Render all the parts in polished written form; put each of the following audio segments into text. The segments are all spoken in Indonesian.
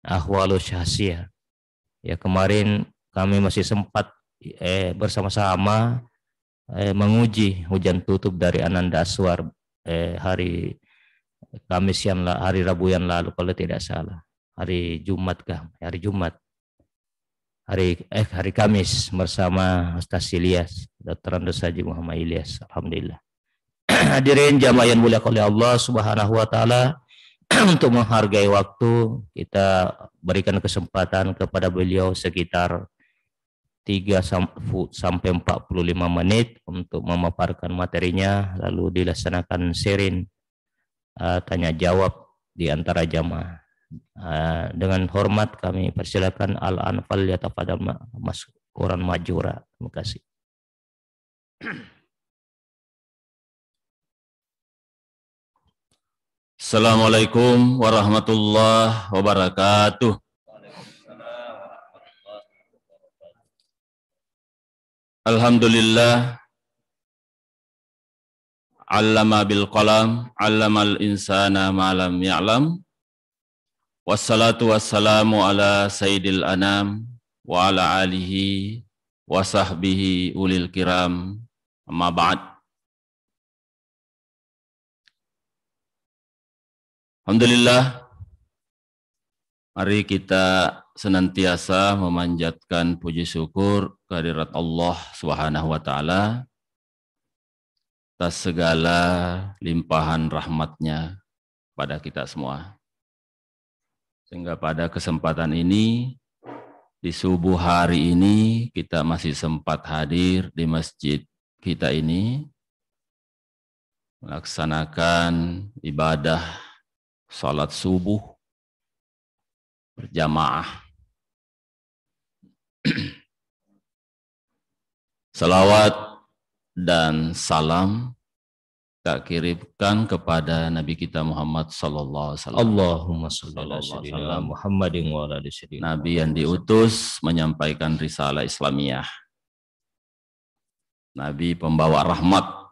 ahwalu syahsiyah. Ya, kemarin kami masih sempat bersama-sama menguji hujan tutup dari Ananda Aswar hari hari Rabu yang lalu kalau tidak salah. Hari Jumat kah? Hari Jumat. Hari Kamis bersama Ustaz Ilyas, Dr. Andes Haji Muhammad Ilyas. Alhamdulillah. Hadirin jamaah yang mulia oleh Allah Subhanahu wa taala, untuk menghargai waktu, kita berikan kesempatan kepada beliau sekitar 3 sampai 45 menit untuk memaparkan materinya, lalu dilaksanakan sharing tanya jawab di antara jamaah. Dengan hormat kami persilakan Al-Anfal yatafadhal maskuran majura. Terima kasih. Assalamualaikum warahmatullahi wabarakatuh. Alhamdulillah, allama bil qalam, allamal insana ma lam ya'lam. Wassalatu wassalamu ala sayyidil anam wa ala alihi wa sahbihi ulil kiram. Amma ba'd. Alhamdulillah, mari kita senantiasa memanjatkan puji syukur kehadirat Allah Subhanahu wa taala atas segala limpahan rahmatnya pada kita semua. Sehingga pada kesempatan ini, di subuh hari ini, kita masih sempat hadir di masjid kita ini, melaksanakan ibadah salat subuh berjamaah. Salawat dan salam kita kirimkan kepada Nabi kita Muhammad sallallahu alaihi wasallam. Allahumma shalli ala sayyidina Muhammadin wa ala ali sayyidina. Nabi yang diutus menyampaikan risalah Islamiyah. Nabi pembawa rahmat.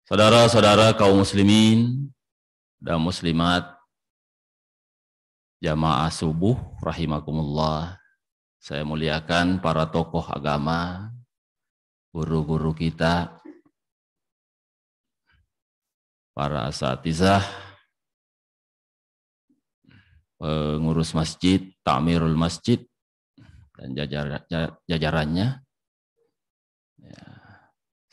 Saudara-saudara kaum muslimin dan muslimat jamaah subuh rahimakumullah. Saya muliakan para tokoh agama, guru-guru kita, para asatizah, pengurus masjid, ta'mirul masjid, dan jajarannya. Ya,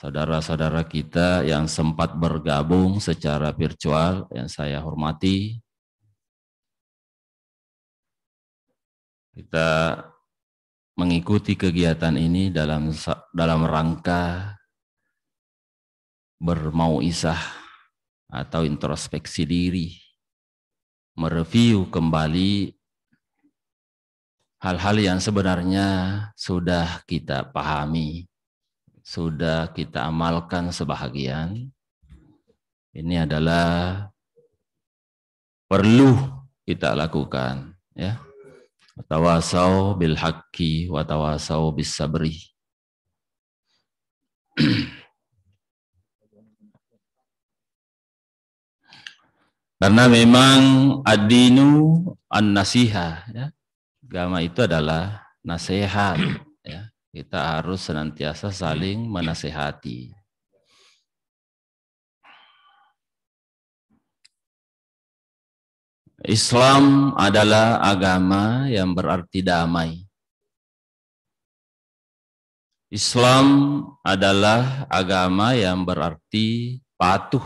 saudara-saudara kita yang sempat bergabung secara virtual yang saya hormati. Kita mengikuti kegiatan ini dalam rangka bermau'izah atau introspeksi diri, mereview kembali hal-hal yang sebenarnya sudah kita pahami, sudah kita amalkan sebahagian. Ini adalah perlu kita lakukan, ya. Tawasau bil haqqi wa tawasau bis sabri. Karena memang ad-dinu an-nasihah, ya. Agama itu adalah nasihat, ya. Kita harus senantiasa saling menasihati. Islam adalah agama yang berarti damai. Islam adalah agama yang berarti patuh,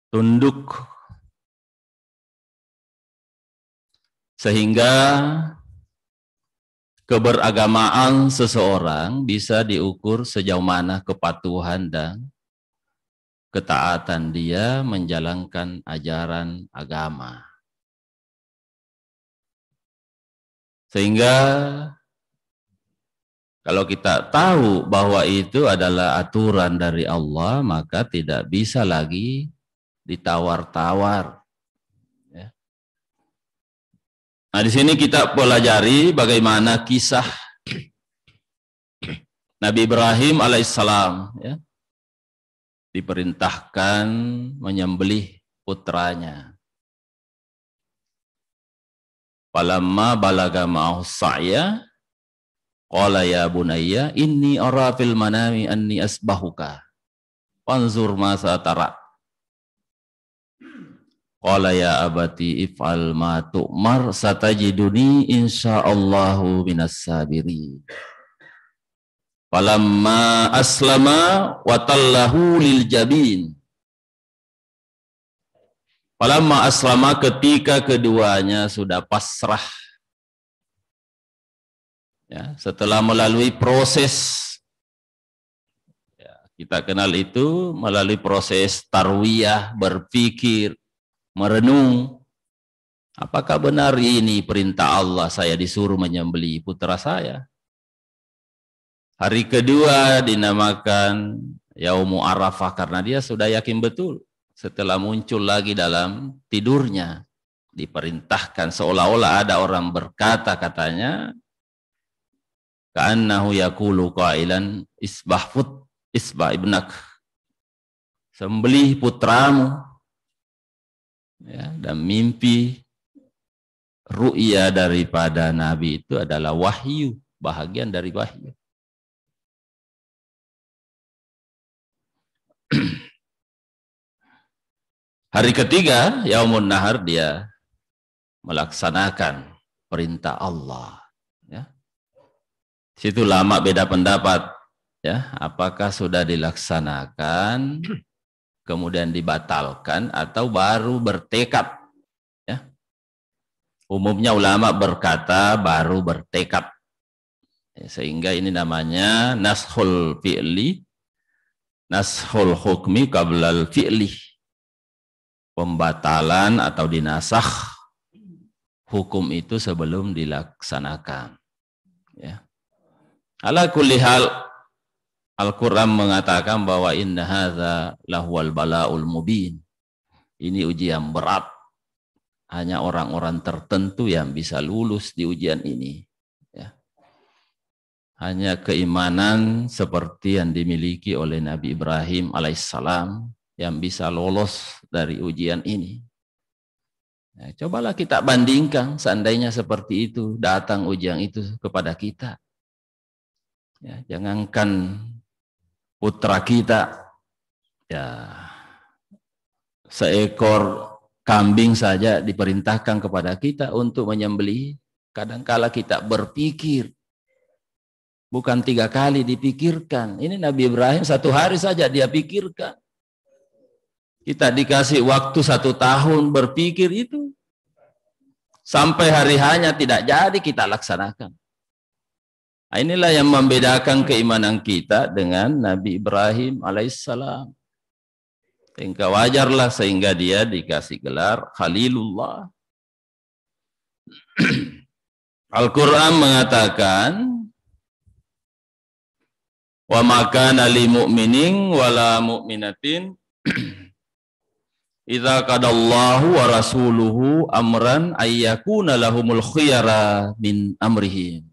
tunduk. Sehingga keberagamaan seseorang bisa diukur sejauh mana kepatuhan dan ketaatan dia menjalankan ajaran agama. Sehingga kalau kita tahu bahwa itu adalah aturan dari Allah, maka tidak bisa lagi ditawar-tawar. Ya. Nah, di sini kita pelajari bagaimana kisah Nabi Ibrahim alaihissalam, ya, diperintahkan menyembelih putranya. Falamma balaga ma'ahu sa'ya qala ya bunayya inni ara fil manami anni asbahuka fanzur ma satara. Qala ya abati if'al ma tu'mar satajiduni insyaallahu minas sabirin. Falamma aslama wa tallahu lil jabin. Falamma aslama, ketika keduanya sudah pasrah, ya, setelah melalui proses, ya, kita kenal itu melalui proses tarwiyah, berpikir, merenung, apakah benar ini perintah Allah, saya disuruh menyembelih putra saya. Hari kedua dinamakan Yaumu Arafah karena dia sudah yakin betul. Setelah muncul lagi dalam tidurnya, diperintahkan seolah-olah ada orang berkata, katanya, ka'annahu yaqulu qailan isbah ibnak, sembelih putramu. Ya, dan mimpi ru'ya daripada Nabi itu adalah wahyu, bahagian dari wahyu. Hari ketiga, Yaumun Nahar, dia melaksanakan perintah Allah. Ya. Situ lama beda pendapat. Ya, apakah sudah dilaksanakan, kemudian dibatalkan, atau baru bertekad. Ya. Umumnya ulama berkata baru bertekad. Ya, sehingga ini namanya nashul fi'li, nashul hukmi qablal fi'li. Pembatalan atau dinasakh hukum itu sebelum dilaksanakan. Ya. Ala kulli hal, Al-Quran mengatakan bahwa inna hadza lahuwal bala'ul mubin. Ini ujian berat. Hanya orang-orang tertentu yang bisa lulus di ujian ini. Ya. Hanya keimanan seperti yang dimiliki oleh Nabi Ibrahim alaihissalam yang bisa lolos dari ujian ini. Ya, cobalah kita bandingkan, seandainya seperti itu, datang ujian itu kepada kita. Ya, jangankan putra kita, ya, seekor kambing saja diperintahkan kepada kita untuk menyembelih. Kadangkala kita berpikir, bukan 3 kali dipikirkan. Ini Nabi Ibrahim 1 hari saja dia pikirkan. Kita dikasih waktu 1 tahun berpikir itu. Sampai hari hanya tidak jadi kita laksanakan. Nah, inilah yang membedakan keimanan kita dengan Nabi Ibrahim alaihissalam. Sehingga wajarlah sehingga dia dikasih gelar Khalilullah. Al-Quran mengatakan, wa makana lil mu'minin wala mu'minatin idza qadallahu wa rasuluhu amran ayyakuna lahumul khiyara min amrihim.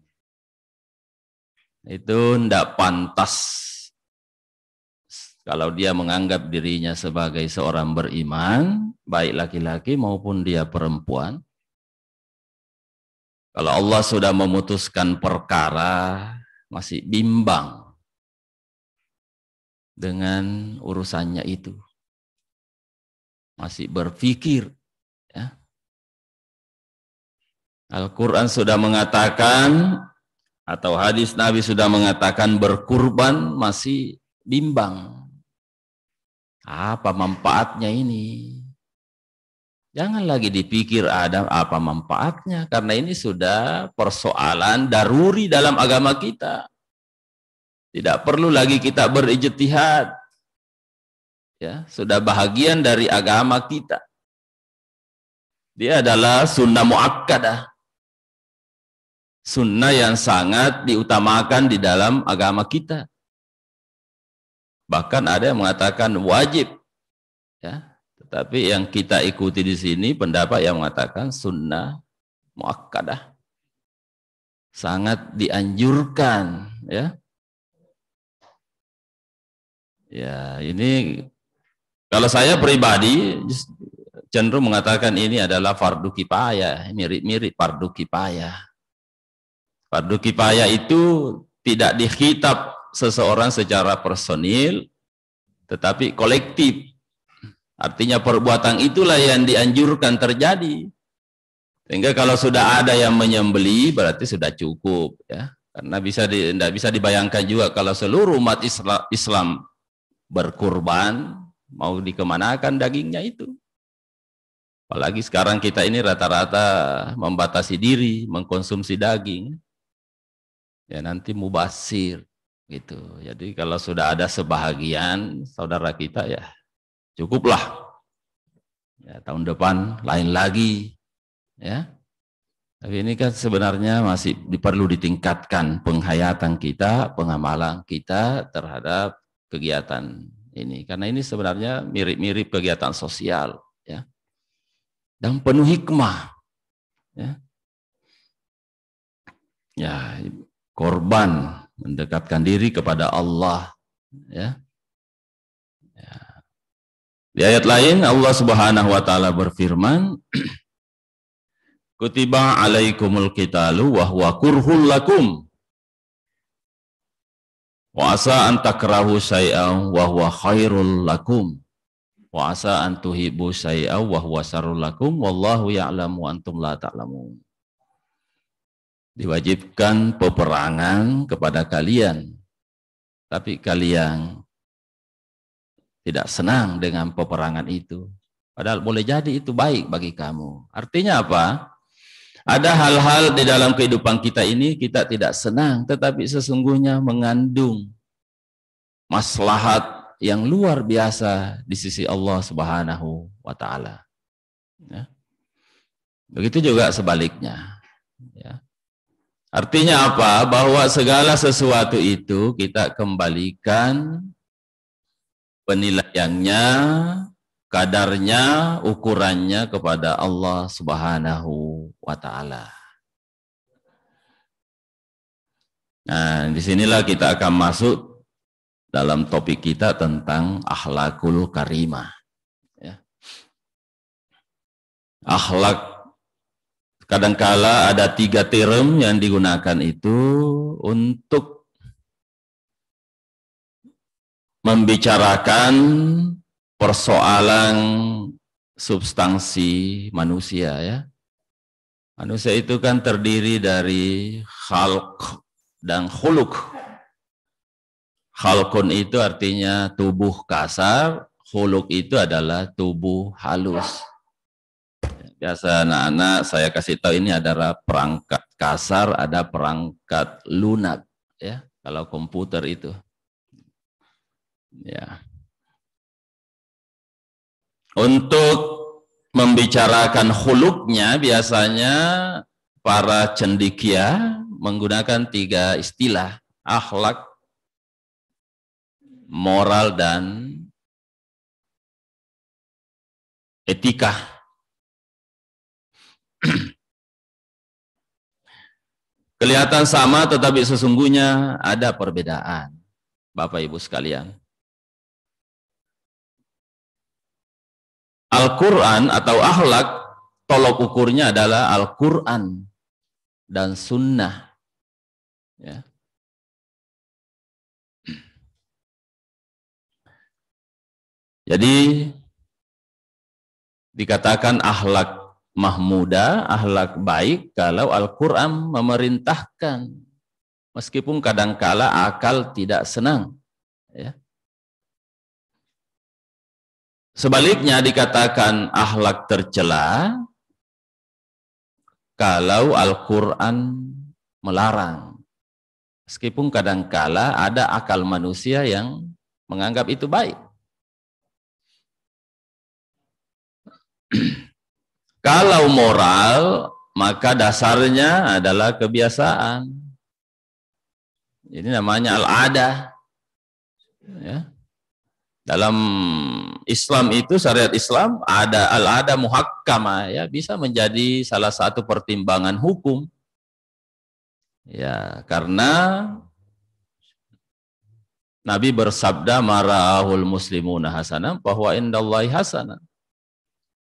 Itu tidak pantas kalau dia menganggap dirinya sebagai seorang beriman, baik laki-laki maupun dia perempuan. Kalau Allah sudah memutuskan perkara, masih bimbang dengan urusannya itu. Masih berpikir, ya. Al-Quran sudah mengatakan, atau hadis Nabi sudah mengatakan berkurban, masih bimbang. Apa manfaatnya ini? Jangan lagi dipikir ada apa manfaatnya, karena ini sudah persoalan daruri dalam agama kita. Tidak perlu lagi kita berijtihad. Ya, sudah bahagian dari agama kita. Dia adalah sunnah muakkadah. Sunnah yang sangat diutamakan di dalam agama kita. Bahkan ada yang mengatakan wajib. Ya, tetapi yang kita ikuti di sini pendapat yang mengatakan sunnah muakkadah. Sangat dianjurkan, ya. Ya, ini kalau saya pribadi cenderung mengatakan ini adalah fardu kifayah, mirip-mirip fardu kifayah. Fardu kifayah itu tidak dikhitab seseorang secara personil, tetapi kolektif. Artinya perbuatan itulah yang dianjurkan terjadi. Sehingga kalau sudah ada yang menyembeli, berarti sudah cukup, ya. Karena tidak bisa dibayangkan juga kalau seluruh umat Islam berkurban, mau dikemanakan dagingnya itu. Apalagi sekarang kita ini rata-rata membatasi diri, mengkonsumsi daging. Ya nanti mubazir gitu. Jadi kalau sudah ada sebahagian saudara kita, ya cukuplah. Ya, tahun depan lain lagi, ya. Tapi ini kan sebenarnya masih perlu ditingkatkan penghayatan kita, pengamalan kita terhadap kegiatan ini. Karena ini sebenarnya mirip-mirip kegiatan sosial, ya. Dan penuh hikmah, ya. Ya, korban mendekatkan diri kepada Allah, ya. Di ayat lain Allah Subhanahu wa taala berfirman, kutiba alaikumul qitalu wa huwa kurhul lakum wa asa an takrahu syai'an wa huwa khairul lakum wa asa an tuhibbu syai'an wa huwa syarrul lakum wallahu ya'lamu antum la ta'lamun. Diwajibkan peperangan kepada kalian, tapi kalian tidak senang dengan peperangan itu. Padahal boleh jadi itu baik bagi kamu. Artinya apa? Ada hal-hal di dalam kehidupan kita ini kita tidak senang, tetapi sesungguhnya mengandung maslahat yang luar biasa di sisi Allah Subhanahu wa taala. Ya. Begitu juga sebaliknya. Ya. Artinya apa? Bahwa segala sesuatu itu kita kembalikan penilaiannya, kadarnya, ukurannya kepada Allah Subhanahu wa taala. Nah, disinilah kita akan masuk dalam topik kita tentang akhlakul karimah. Ya. Akhlak, kadangkala ada 3 term yang digunakan itu untuk membicarakan persoalan substansi manusia, ya. Manusia itu kan terdiri dari khalq dan khuluq. Khalqun itu artinya tubuh kasar, khuluq itu adalah tubuh halus. Biasa anak-anak saya kasih tahu ini adalah perangkat kasar, ada perangkat lunak, ya. Kalau komputer itu. Ya. Untuk membicarakan khuluqnya biasanya para cendekia menggunakan 3 istilah, akhlak, moral, dan etika. Kelihatan sama tetapi sesungguhnya ada perbedaan, Bapak Ibu sekalian. Al-Quran atau akhlak, tolok ukurnya adalah Al-Quran dan Sunnah. Ya. Jadi dikatakan akhlak mahmudah, akhlak baik kalau Al-Quran memerintahkan, meskipun kadangkala akal tidak senang. Ya. Sebaliknya dikatakan akhlak tercela kalau Al-Quran melarang. Meskipun kadangkala ada akal manusia yang menganggap itu baik. Kalau moral, maka dasarnya adalah kebiasaan. Ini namanya al-adah. Ya. Dalam Islam itu, syariat Islam, ada al-adah muhakkamah, ya, bisa menjadi salah satu pertimbangan hukum. Ya, karena Nabi bersabda, mara'ahul muslimuna hasanah, bahwa indallahi hasanah.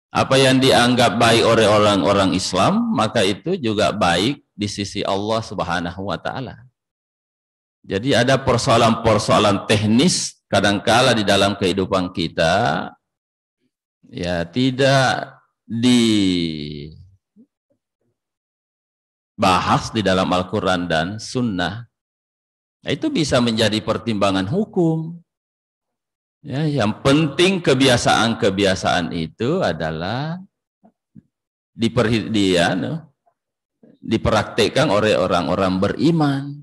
Apa yang dianggap baik oleh orang-orang Islam, maka itu juga baik di sisi Allah Subhanahu wa taala. Jadi ada persoalan-persoalan teknis kadangkala di dalam kehidupan kita ya tidak dibahas di dalam Al-Quran dan Sunnah. Nah, itu bisa menjadi pertimbangan hukum. Ya, yang penting kebiasaan-kebiasaan itu adalah dipraktekkan oleh orang-orang beriman.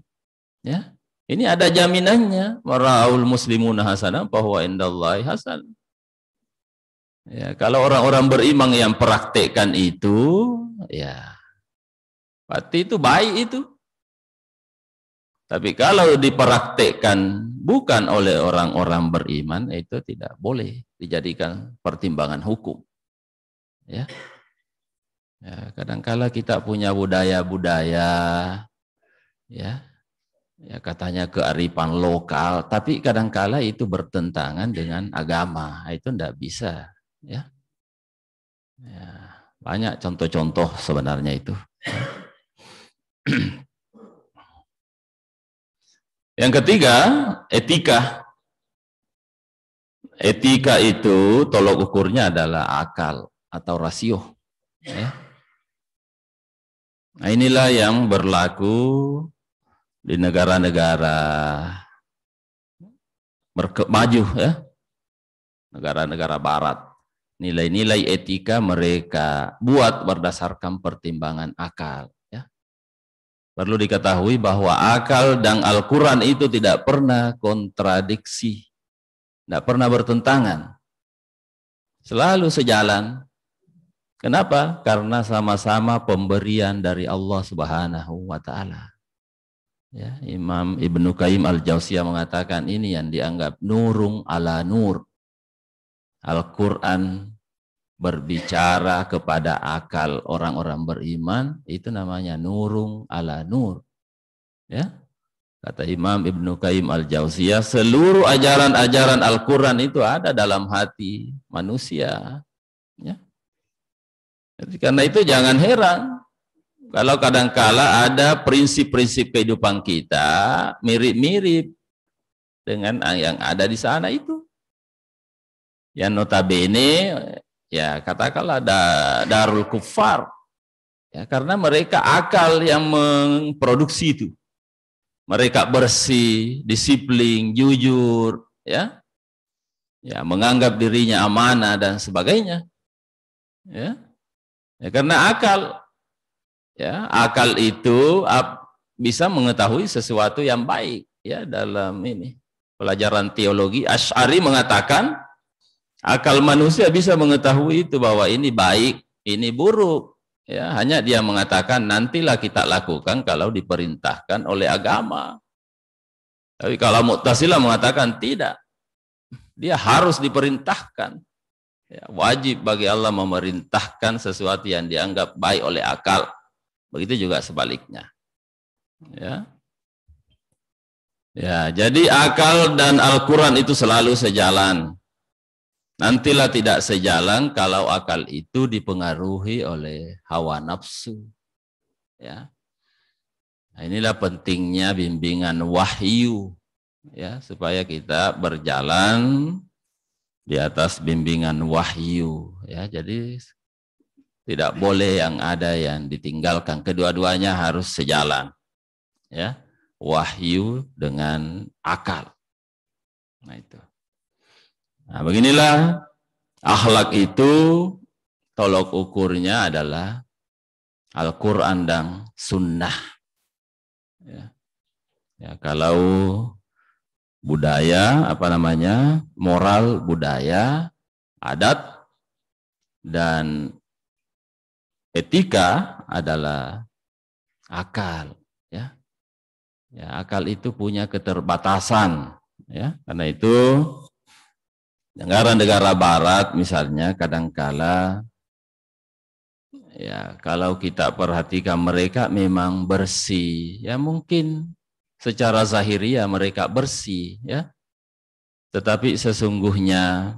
Ya, ini ada jaminannya. Mara'ul muslimuna hasanah bahwa indallahi hasan. Ya, kalau orang-orang beriman yang praktekkan itu, ya, berarti itu baik itu. Tapi kalau dipraktekkan bukan oleh orang-orang beriman, itu tidak boleh dijadikan pertimbangan hukum. Ya, ya kadangkala kita punya budaya-budaya, ya katanya kearifan lokal, tapi kadangkala itu bertentangan dengan agama, itu tidak bisa. Ya, banyak contoh-contoh sebenarnya itu. Yang ketiga, etika. Etika itu tolok ukurnya adalah akal atau rasio. Ya. Nah, inilah yang berlaku di negara-negara maju, ya, negara-negara Barat. Nilai-nilai etika mereka buat berdasarkan pertimbangan akal. Perlu diketahui bahwa akal dan Al-Quran itu tidak pernah kontradiksi, tidak pernah bertentangan, selalu sejalan. Kenapa? Karena sama-sama pemberian dari Allah Subhanahu wa taala. Ya, Imam Ibnu Qayyim Al-Jauziyah mengatakan ini yang dianggap nurung ala nur. Al-Quran berbicara kepada akal orang-orang beriman, itu namanya nurung ala nur. Ya, kata Imam Ibnu Qayyim Al-Jauziyah, seluruh ajaran-ajaran Al-Quran itu ada dalam hati manusia. Ya. Jadi karena itu jangan heran kalau kadangkala ada prinsip-prinsip kehidupan kita mirip-mirip dengan yang ada di sana itu. Yang notabene ya katakanlah darul kufar, ya, karena mereka akal yang memproduksi itu, mereka bersih, disiplin, jujur, ya, menganggap dirinya amanah dan sebagainya, ya, karena akal, ya, akal itu bisa mengetahui sesuatu yang baik, ya, dalam ini pelajaran teologi Asy'ari mengatakan akal manusia bisa mengetahui itu bahwa ini baik, ini buruk. Ya, hanya dia mengatakan nantilah kita lakukan kalau diperintahkan oleh agama. Tapi kalau Mu'tazilah mengatakan tidak. Dia harus diperintahkan. Ya, wajib bagi Allah memerintahkan sesuatu yang dianggap baik oleh akal. Begitu juga sebaliknya. Ya. Ya, jadi akal dan Al-Quran itu selalu sejalan. Nantilah tidak sejalan kalau akal itu dipengaruhi oleh hawa nafsu. Ya. Nah, inilah pentingnya bimbingan wahyu, ya, supaya kita berjalan di atas bimbingan wahyu. Ya, jadi tidak boleh yang ada yang ditinggalkan. Kedua-duanya harus sejalan. Ya, wahyu dengan akal. Nah itu. Nah, beginilah akhlak itu tolok ukurnya adalah Al-Quran dan Sunnah. Ya. Ya, kalau budaya, moral budaya, adat, dan etika adalah akal. Ya. Ya, akal itu punya keterbatasan. Ya, karena itu negara-negara Barat misalnya kadangkala ya kalau kita perhatikan mereka memang bersih, ya mungkin secara zahiriah mereka bersih, ya, tetapi sesungguhnya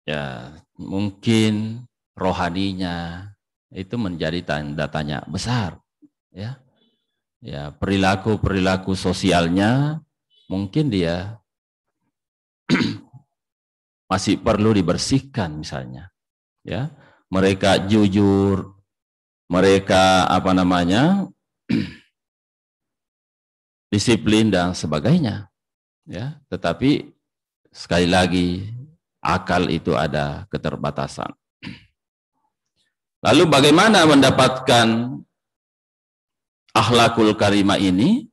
ya mungkin rohaninya itu menjadi tanda tanya besar, ya. Ya, perilaku sosialnya mungkin dia masih perlu dibersihkan misalnya, ya. Mereka jujur, mereka disiplin dan sebagainya, ya. Tetapi sekali lagi akal itu ada keterbatasan. Lalu bagaimana mendapatkan akhlakul karimah ini?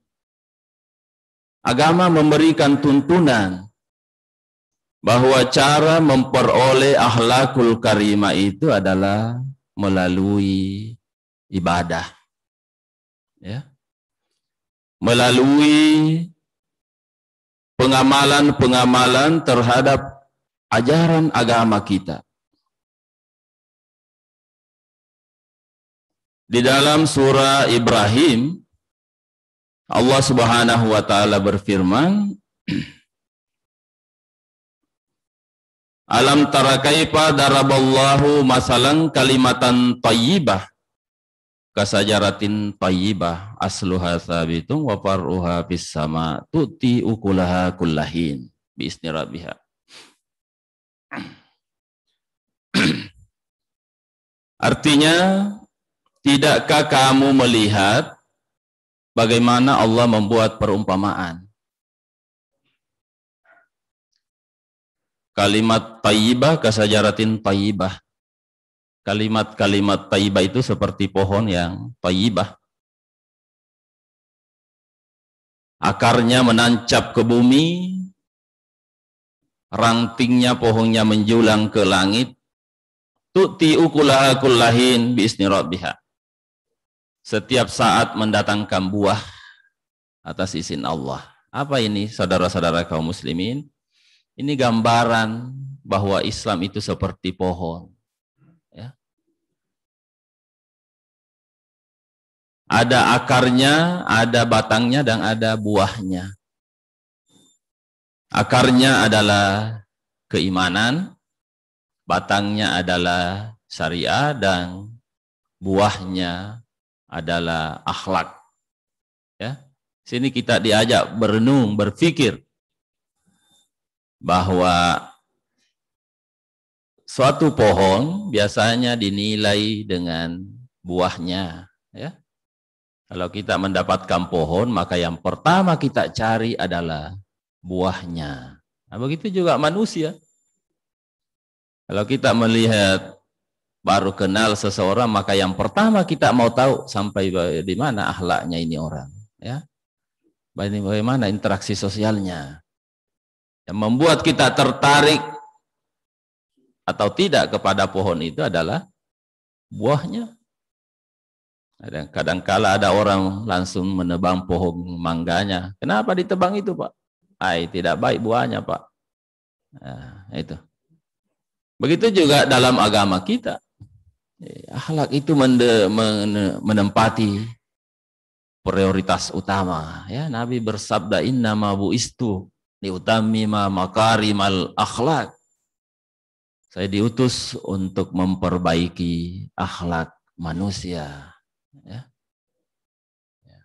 Agama memberikan tuntunan bahwa cara memperoleh akhlakul karimah itu adalah melalui ibadah, ya. Melalui pengamalan terhadap ajaran agama kita. Di dalam surah Ibrahim, Allah Subhanahu wa taala berfirman, Alam tara kaifa daraballahu masalan kalimatan thayyibah kasajaratin thayyibah asluha tsabitun wa far'uha fis sama tu'ti ukulaha kullahin biizni rabbiha. Artinya, tidakkah kamu melihat bagaimana Allah membuat perumpamaan? Kalimat tayyibah kasajaratin tayyibah. Kalimat-kalimat tayyibah itu seperti pohon yang tayyibah. Akarnya menancap ke bumi, rantingnya pohonnya menjulang ke langit. Tu'ti ukulaha kullahin biizni rabbiha. Setiap saat mendatangkan buah atas izin Allah. Apa ini, saudara-saudara kaum muslimin? Ini gambaran bahwa Islam itu seperti pohon, ya. Ada akarnya, ada batangnya, dan ada buahnya. Akarnya adalah keimanan, batangnya adalah syariah, dan buahnya adalah akhlak. Ya, sini kita diajak berenung, berpikir bahwa suatu pohon biasanya dinilai dengan buahnya, ya. Kalau kita mendapatkan pohon, maka yang pertama kita cari adalah buahnya. Nah, begitu juga manusia. Kalau kita melihat, baru kenal seseorang, maka yang pertama kita mau tahu sampai di mana akhlaknya ini orang, ya. Bagaimana interaksi sosialnya. Yang membuat kita tertarik atau tidak kepada pohon itu adalah buahnya. Kadang-kala ada orang langsung menebang pohon mangganya. Kenapa ditebang itu, Pak? Tidak baik buahnya, Pak. Nah, itu. Begitu juga dalam agama kita. Akhlak itu menempati prioritas utama. Ya, Nabi bersabda, innama bu'istu liutammima makarimal akhlak. Saya diutus untuk memperbaiki akhlak manusia. Ya. Ya.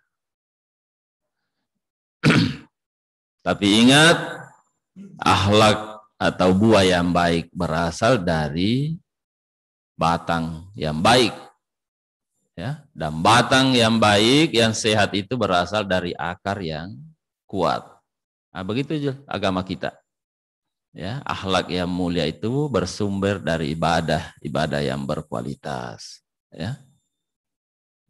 Tapi ingat, akhlak atau buah yang baik berasal dari batang yang baik. Ya, dan batang yang baik, yang sehat itu berasal dari akar yang kuat. Nah, begitu juga agama kita. Ya, akhlak yang mulia itu bersumber dari ibadah yang berkualitas. Ya.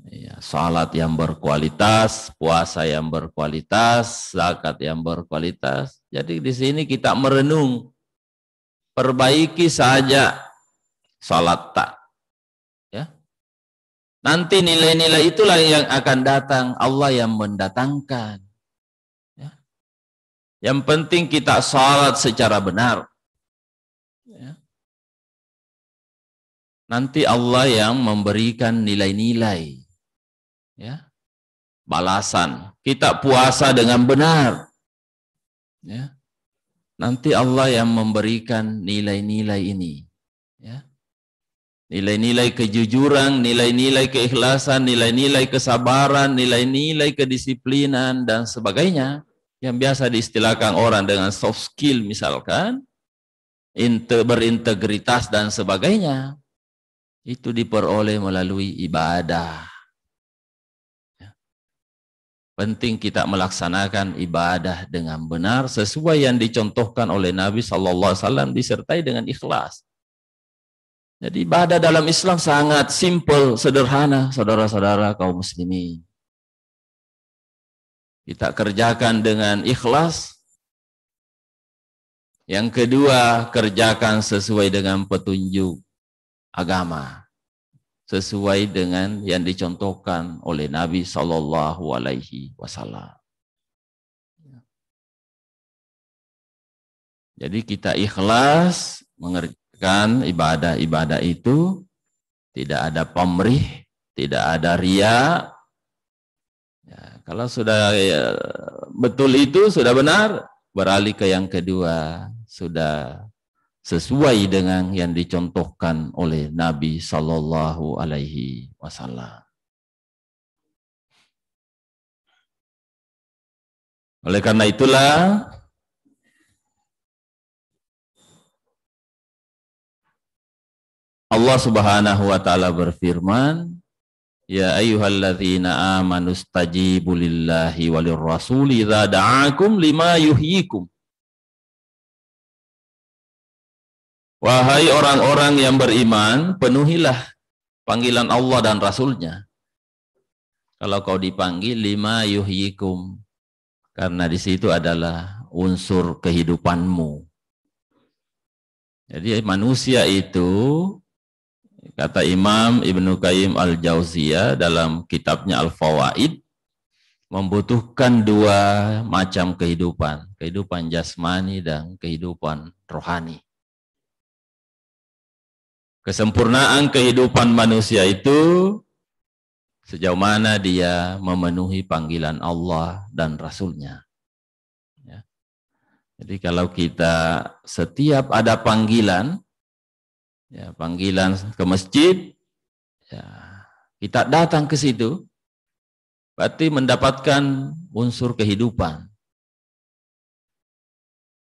Ya, salat yang berkualitas, puasa yang berkualitas, zakat yang berkualitas. Jadi di sini kita merenung, perbaiki saja salat tak. Ya. Nanti nilai-nilai itulah yang akan datang, Allah yang mendatangkan. Yang penting kita salat secara benar. Ya. Nanti Allah yang memberikan nilai-nilai. Ya. Balasan. Kita puasa dengan benar. Ya. Nanti Allah yang memberikan nilai-nilai ini. Ya. Nilai-nilai kejujuran, nilai-nilai keikhlasan, nilai-nilai kesabaran, nilai-nilai kedisiplinan, dan sebagainya. Yang biasa diistilahkan orang dengan soft skill misalkan, berintegritas dan sebagainya. Itu diperoleh melalui ibadah. Penting kita melaksanakan ibadah dengan benar sesuai yang dicontohkan oleh Nabi SAW disertai dengan ikhlas. Jadi ibadah dalam Islam sangat simple, sederhana, saudara-saudara kaum muslimin. Kita kerjakan dengan ikhlas. Yang kedua, kerjakan sesuai dengan petunjuk agama. Sesuai dengan yang dicontohkan oleh Nabi SAW. Jadi kita ikhlas mengerjakan ibadah-ibadah itu, tidak ada pamrih, tidak ada ria. Ya, kalau sudah betul itu, sudah benar, beralih ke yang kedua, sudah sesuai dengan yang dicontohkan oleh Nabi SAW. Oleh karena itulah, Allah Subhanahu wa taala berfirman, ya ayyuhalladzina amanu stajibu lillahi walir rasuli idza da'akum lima yuhyikum. Wahai orang-orang yang beriman, penuhilah panggilan Allah dan Rasulnya. Kalau kau dipanggil lima yuhyikum, karena di situ adalah unsur kehidupanmu. Jadi manusia itu, kata Imam Ibnu Qayyim Al-Jauziyah dalam kitabnya Al-Fawaid, membutuhkan dua macam kehidupan. Kehidupan jasmani dan kehidupan rohani. Kesempurnaan kehidupan manusia itu sejauh mana dia memenuhi panggilan Allah dan Rasulnya. Ya. Jadi kalau kita setiap ada panggilan, ya, panggilan ke masjid, ya, kita datang ke situ, berarti mendapatkan unsur kehidupan.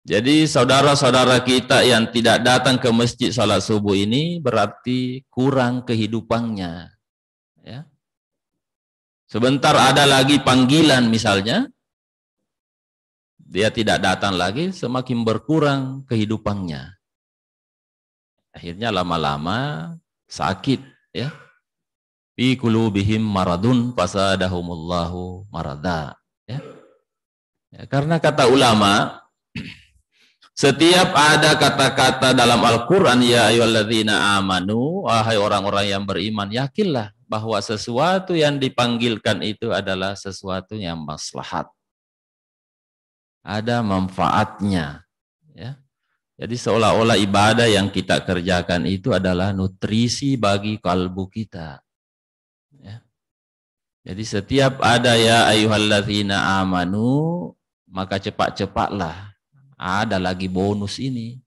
Jadi saudara-saudara kita yang tidak datang ke masjid salat subuh ini berarti kurang kehidupannya. Ya. Sebentar ada lagi panggilan misalnya, dia tidak datang lagi, semakin berkurang kehidupannya. Akhirnya lama-lama sakit, ya. Fi qulubihim maradun fasadahumullahu marada, ya. Ya, karena kata ulama, setiap ada kata-kata dalam Al-Quran, ya ayyuhalladzina amanu, wahai orang-orang yang beriman, yakinlah bahwa sesuatu yang dipanggilkan itu adalah sesuatu yang maslahat. Ada manfaatnya. Ya. Jadi seolah-olah ibadah yang kita kerjakan itu adalah nutrisi bagi kalbu kita. Ya. Jadi setiap ada ya ayyuhalladzina amanu, maka cepat-cepatlah. Ada lagi bonus ini,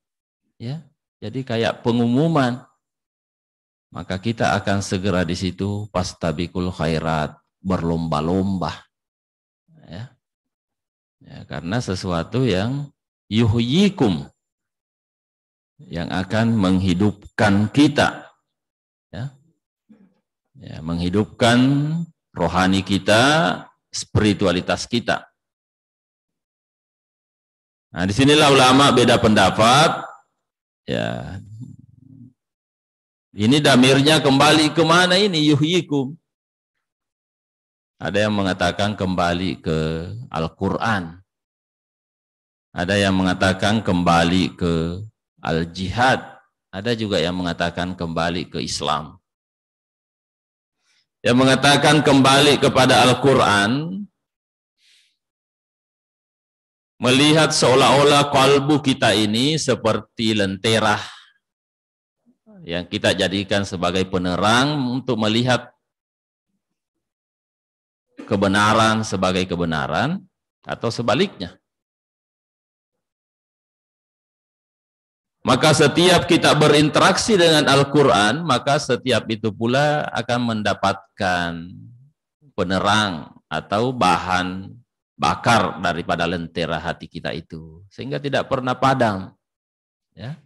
ya. Jadi kayak pengumuman, maka kita akan segera di situ fastabiqul khairat, berlomba-lomba, ya. Ya, karena sesuatu yang yuhyikum, yang akan menghidupkan kita, ya. Ya, menghidupkan rohani kita, spiritualitas kita. Nah, disinilah ulama beda pendapat. Ya, ini damirnya kembali kemana ini yuhyikum? Ada yang mengatakan kembali ke Al-Quran. Ada yang mengatakan kembali ke Al-Jihad. Ada juga yang mengatakan kembali ke Islam. Yang mengatakan kembali kepada Al-Quran, melihat seolah-olah kalbu kita ini seperti lentera yang kita jadikan sebagai penerang untuk melihat kebenaran sebagai kebenaran atau sebaliknya. Maka setiap kita berinteraksi dengan Al-Quran, maka setiap itu pula akan mendapatkan penerang atau bahan bakar daripada lentera hati kita itu. Sehingga tidak pernah padam. Ya.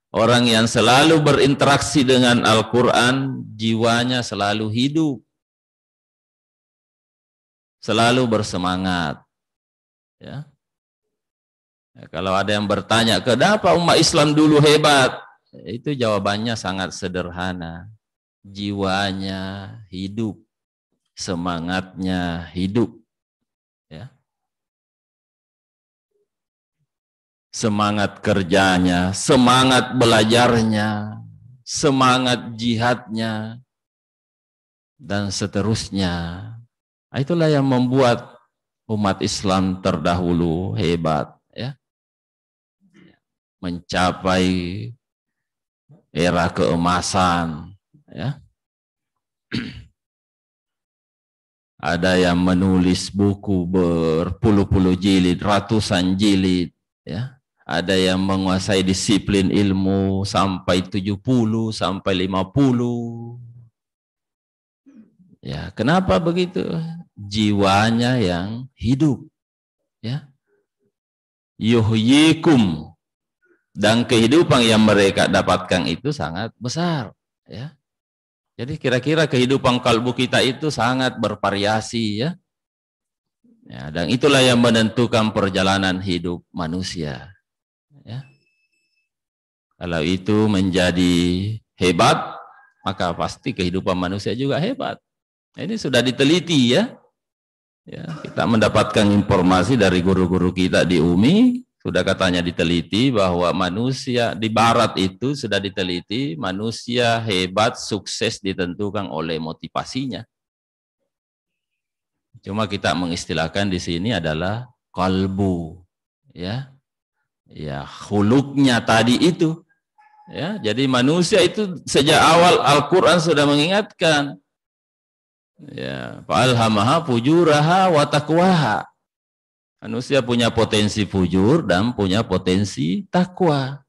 Orang yang selalu berinteraksi dengan Al-Quran, jiwanya selalu hidup. Selalu bersemangat. Ya. Ya, kalau ada yang bertanya, kenapa umat Islam dulu hebat? Itu jawabannya sangat sederhana. Jiwanya hidup, semangatnya hidup. Ya. Semangat kerjanya, semangat belajarnya, semangat jihadnya, dan seterusnya. Itulah yang membuat umat Islam terdahulu hebat. Ya. Mencapai era keemasan, ya. Ada yang menulis buku berpuluh-puluh jilid, ratusan jilid, ya. Ada yang menguasai disiplin ilmu sampai 70, sampai 50. Ya, kenapa begitu? Jiwanya yang hidup, ya. Yuhyikum. Dan kehidupan yang mereka dapatkan itu sangat besar. Ya. Jadi kira-kira kehidupan kalbu kita itu sangat bervariasi. Ya. Ya, dan itulah yang menentukan perjalanan hidup manusia. Ya. Kalau itu menjadi hebat, maka pasti kehidupan manusia juga hebat. Ini sudah diteliti ya. Ya, kita mendapatkan informasi dari guru-guru kita di UMI. Sudah katanya diteliti bahwa manusia di barat itu sudah diteliti, manusia hebat, sukses ditentukan oleh motivasinya. Cuma kita mengistilahkan di sini adalah kalbu, ya, ya khuluknya tadi itu, ya. Jadi manusia itu sejak awal Al-Quran sudah mengingatkan, ya, fa'alhamaha fujuraha wa taqwaha. Manusia punya potensi fujur dan punya potensi takwa.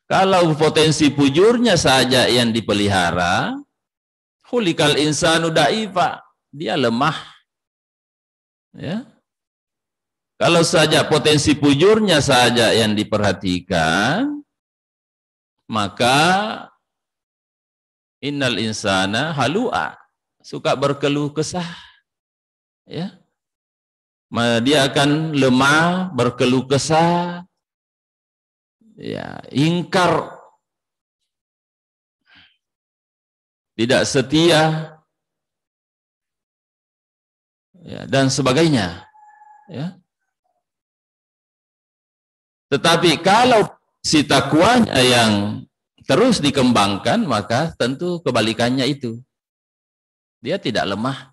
Kalau potensi fujurnya saja yang dipelihara, khuliqal insanu da'ifa, dia lemah. Ya. Kalau saja potensi fujurnya saja yang diperhatikan, maka innal insana halu'a, suka berkeluh kesah. Ya. Dia akan lemah, berkeluh kesah, ya, ingkar, tidak setia, ya, dan sebagainya. Ya. Tetapi kalau si takwanya yang terus dikembangkan, maka tentu kebalikannya itu. Dia tidak lemah.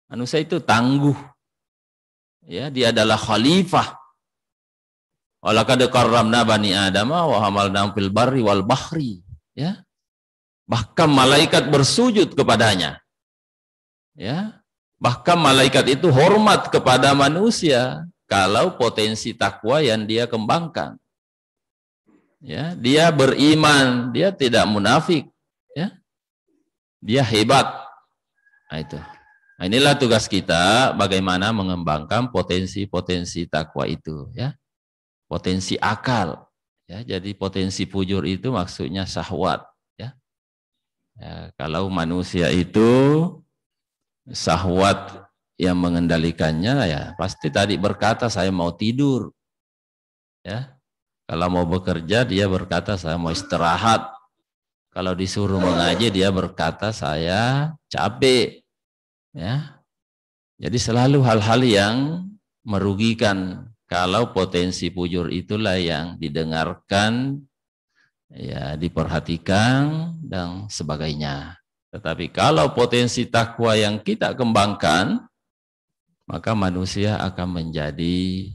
Manusia itu tangguh. Ya, dia adalah khalifah. Walaqad karramna bani Adama wa hamalnahum fil barri wal bahri. Ya. Bahkan malaikat bersujud kepadanya. Ya. Bahkan malaikat itu hormat kepada manusia kalau potensi takwa yang dia kembangkan. Ya, dia beriman, dia tidak munafik, ya. Dia hebat. Nah, itu. Nah, inilah tugas kita, bagaimana mengembangkan potensi-potensi takwa itu, ya. Potensi akal, ya. Jadi potensi fujur itu maksudnya syahwat, ya. Ya, kalau manusia itu syahwat yang mengendalikannya, ya pasti tadi berkata saya mau tidur, ya. Kalau mau bekerja dia berkata saya mau istirahat. Kalau disuruh mengaji dia berkata saya capek. Ya. Jadi selalu hal-hal yang merugikan. Kalau potensi fujur itulah yang didengarkan, ya diperhatikan dan sebagainya. Tetapi kalau potensi takwa yang kita kembangkan, maka manusia akan menjadi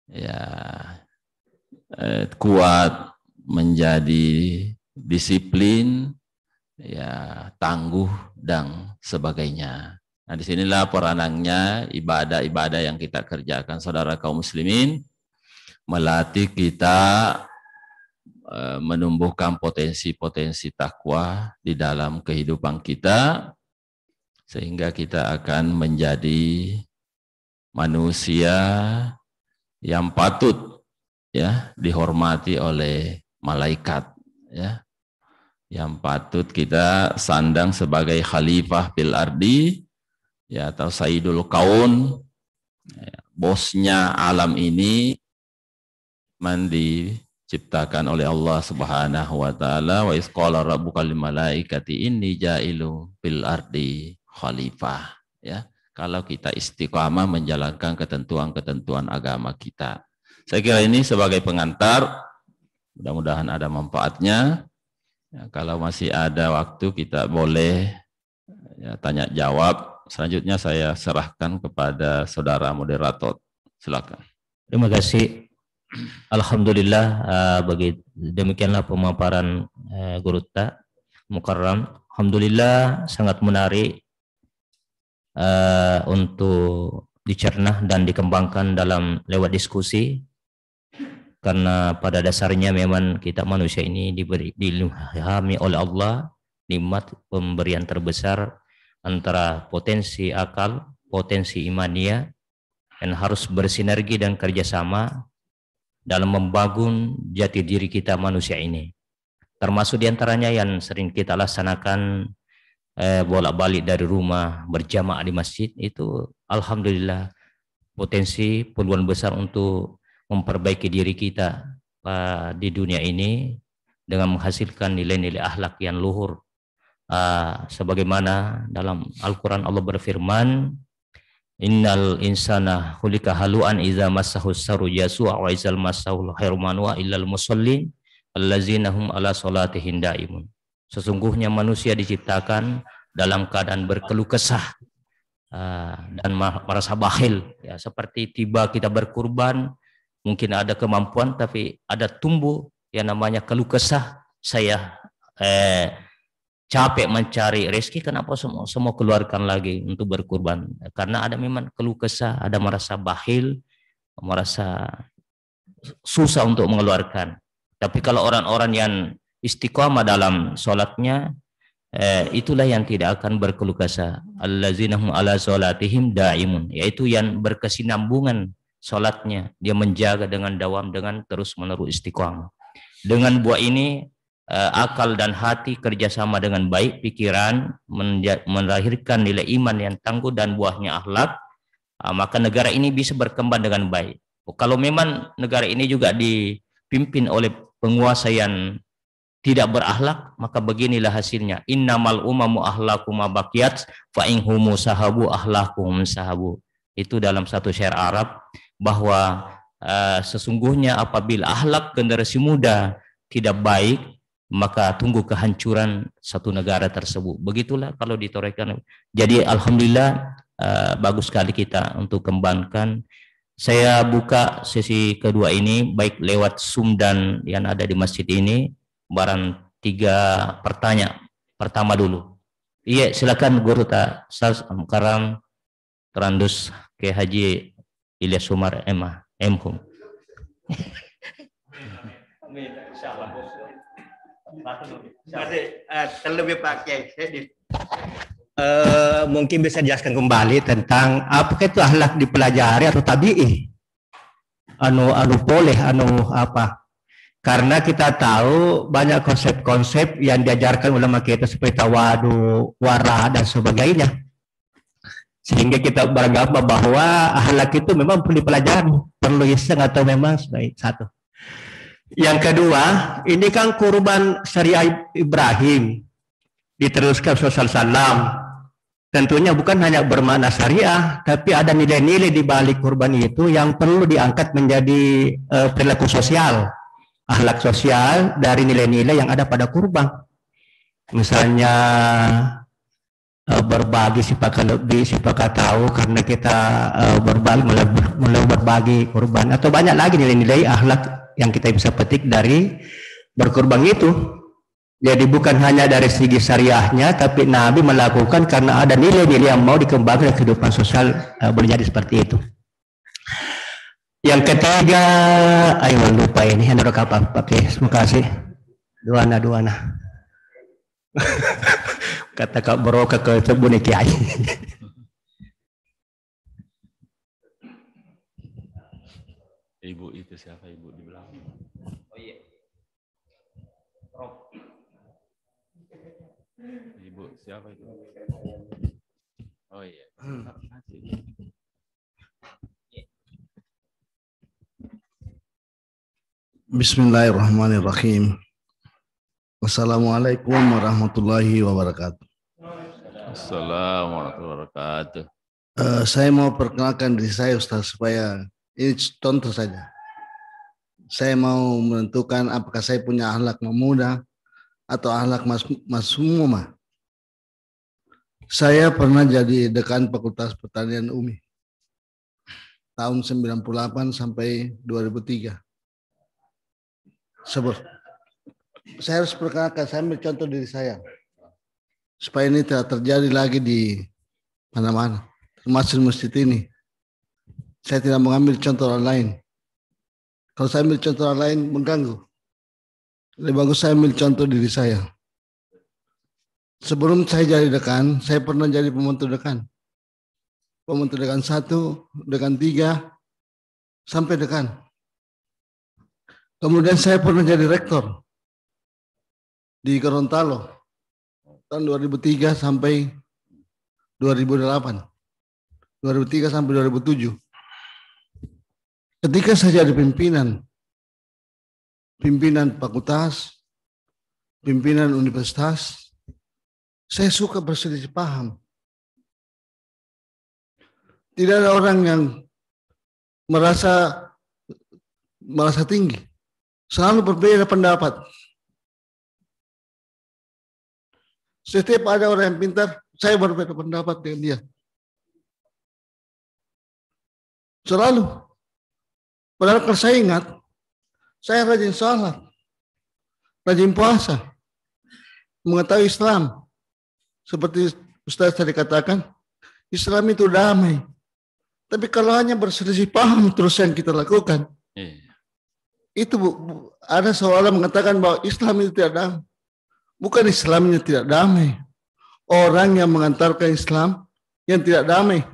ya kuat, menjadi disiplin, ya tangguh dan sebagainya. Nah, disinilah peranannya ibadah-ibadah yang kita kerjakan, saudara kaum muslimin, melatih kita menumbuhkan potensi-potensi takwa di dalam kehidupan kita, sehingga kita akan menjadi manusia yang patut ya dihormati oleh malaikat, ya, yang patut kita sandang sebagai khalifah fil ardi, ya, atau sayyidul kaun, ya, bosnya alam ini, diciptakan oleh Allah Subhanahu wa taala. Wa iz qala rabbuka lil malaikati inni ja'ilun fil ardi khalifah, ya. Kalau kita istiqamah menjalankan ketentuan-ketentuan agama kita. Saya kira ini sebagai pengantar, mudah-mudahan ada manfaatnya. Ya, kalau masih ada waktu kita boleh ya, tanya jawab. Selanjutnya saya serahkan kepada saudara moderator. Silakan. Terima kasih. Alhamdulillah, demikianlah pemaparan Guru Ta Mukarram. Alhamdulillah sangat menarik untuk dicerna dan dikembangkan dalam lewat diskusi, karena pada dasarnya memang kita manusia ini dilihami oleh Allah nikmat pemberian terbesar antara potensi akal, potensi imania, dan harus bersinergi dan kerjasama dalam membangun jati diri kita manusia ini. Termasuk diantaranya yang sering kita laksanakan bolak-balik dari rumah berjamaah di masjid, itu alhamdulillah potensi peluang besar untuk memperbaiki diri kita di dunia ini dengan menghasilkan nilai-nilai akhlak yang luhur. Sebagaimana dalam Al-Quran Allah berfirman, innal insana khuliqa halu'an idza massahu syarru jasu'a wa idzal massahu khairu manwa illal musallin allazina hum ala sholatihim daimun. Sesungguhnya manusia diciptakan dalam keadaan berkeluh kesah dan merasa bakhil, ya, seperti tiba kita berkurban, mungkin ada kemampuan tapi ada tumbuh yang namanya keluh kesah. Saya capek mencari rezeki, kenapa semua keluarkan lagi untuk berkurban? Karena ada memang keluh kesah, ada merasa bakhil, merasa susah untuk mengeluarkan. Tapi kalau orang-orang yang istiqamah dalam sholatnya, itulah yang tidak akan berkeluh kesah. Allazina hum ala sholatihim daimun, yaitu yang berkesinambungan sholatnya, dia menjaga dengan dawam, dengan terus-menerus istiqamah. Dengan buah ini akal dan hati kerjasama dengan baik, pikiran melahirkan nilai iman yang tangguh dan buahnya akhlak, maka negara ini bisa berkembang dengan baik. Kalau memang negara ini juga dipimpin oleh penguasa yang tidak berakhlak, maka beginilah hasilnya. Innamal umamu akhlakum baqiyat fa in humu sahabu akhlakum sahabu. Itu dalam satu syair Arab, bahwa sesungguhnya apabila akhlak generasi muda tidak baik, maka tunggu kehancuran satu negara tersebut. Begitulah kalau ditorehkan. Jadi alhamdulillah bagus sekali kita untuk kembangkan. Saya buka sesi kedua ini baik lewat Zoom dan yang ada di masjid ini, barang 3 pertanyaan. Pertama dulu. Iya, silakan Guru Ta Mukarram Terandus ke Haji Ilyas Umar M.Hum. Terlebih Pak Kiai, mungkin bisa jelaskan kembali tentang apakah itu akhlak dipelajari atau tabi'i, anu boleh apa? Karena kita tahu banyak konsep-konsep yang diajarkan ulama kita seperti tawadu, wara dan sebagainya, sehingga kita beragama bahwa akhlak itu memang perlu dipelajari, perlu iseng atau memang sebagai satu. Yang kedua, ini kan kurban syariah Ibrahim diteruskan Rasulullah. Tentunya bukan hanya bermakna syariah, tapi ada nilai-nilai di balik kurban itu yang perlu diangkat menjadi perilaku sosial, akhlak sosial dari nilai-nilai yang ada pada kurban. Misalnya berbagi sipakat lebih, sipakat tahu, karena kita berbagi kurban, atau banyak lagi nilai-nilai akhlak yang kita bisa petik dari berkurban itu. Jadi bukan hanya dari segi syariahnya, tapi Nabi melakukan karena ada nilai-nilai yang mau dikembangkan kehidupan sosial, boleh jadi seperti itu. Yang ketiga, ayo lupa ini hendak apa? Terima kasih. Duana. Kata Kak Bro ke kebun Kiai. Ibu itu siapa ibu di belakang? Oh iya. Ibu siapa itu? Oh iya. Bismillahirrahmanirrahim. Wassalamualaikum warahmatullahi wabarakatuh. Assalamualaikum warahmatullahi wabarakatuh. Saya mau perkenalkan diri saya Ustaz supaya ini contoh saja. Saya mau menentukan apakah saya punya akhlak memuda atau akhlak masmumah. Saya pernah jadi dekan Fakultas Pertanian UMI tahun 98 sampai 2003. Saya harus perkenalkan, saya ambil contoh diri saya supaya ini tidak terjadi lagi di mana-mana, termasuk masjid ini. Saya tidak mengambil contoh orang lain. Kalau saya ambil contoh orang lain mengganggu. Lebih bagus saya ambil contoh diri saya. Sebelum saya jadi dekan, saya pernah jadi pembantu dekan. Pembantu dekan 1, dekan 3, sampai dekan. Kemudian saya pernah jadi rektor di Gorontalo tahun 2003 sampai 2008. 2003 sampai 2007. Ketika saya jadi pimpinan fakultas, pimpinan universitas, saya suka berselisih paham. Tidak ada orang yang merasa tinggi. Selalu berbeda pendapat. Setiap ada orang yang pintar, saya berbeda pendapat dengan dia. Selalu. Padahal kalau saya ingat, saya rajin sholat, rajin puasa, mengetahui Islam. Seperti Ustaz tadi katakan, Islam itu damai. Tapi kalau hanya berselisih paham terus yang kita lakukan, itu ada seolah mengatakan bahwa Islam itu tidak damai. Bukan Islamnya tidak damai. Orang yang mengantarkan Islam yang tidak damai.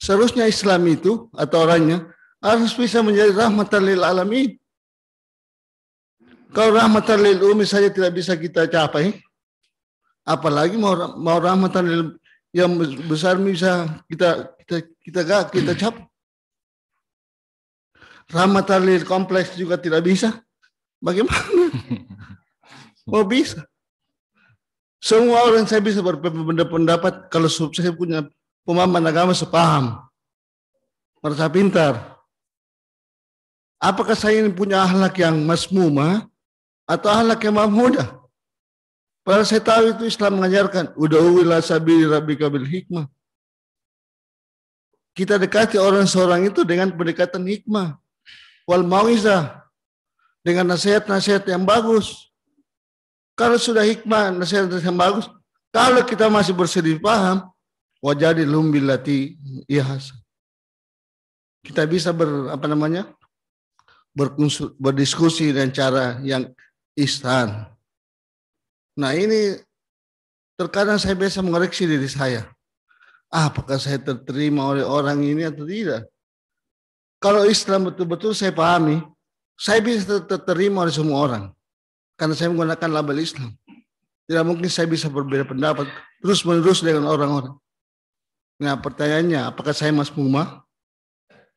Seharusnya Islam itu atau orangnya harus bisa menjadi rahmatan lil alamin. Kalau rahmatan lil umi saja tidak bisa kita capai, apalagi mau rahmatan lil yang besar bisa kita capai. Rahmatan lil kompleks juga tidak bisa. Bagaimana? Mau bisa? Semua orang saya bisa berpendapat kalau saya punya pemahaman agama sepaham, merasa pintar. Apakah saya ini punya akhlak yang masmumah atau akhlak yang mahmudah? Padahal saya tahu itu Islam mengajarkan ud'u ila sabili rabbika bil hikmah. Kita dekati orang seorang itu dengan pendekatan hikmah wal mauizah, dengan nasihat-nasihat yang bagus. Kalau sudah hikmah, nasihat yang bagus, kalau kita masih berselisih paham, wajadilhum billati ihsan. Kita bisa berdiskusi dengan cara yang ihsan. Nah ini terkadang saya biasa mengoreksi diri saya. Apakah saya terterima oleh orang ini atau tidak? Kalau Islam betul-betul saya pahami, saya bisa terterima oleh semua orang. Karena saya menggunakan label Islam. Tidak mungkin saya bisa berbeda pendapat terus-menerus dengan orang-orang. Nah pertanyaannya, apakah saya masmumah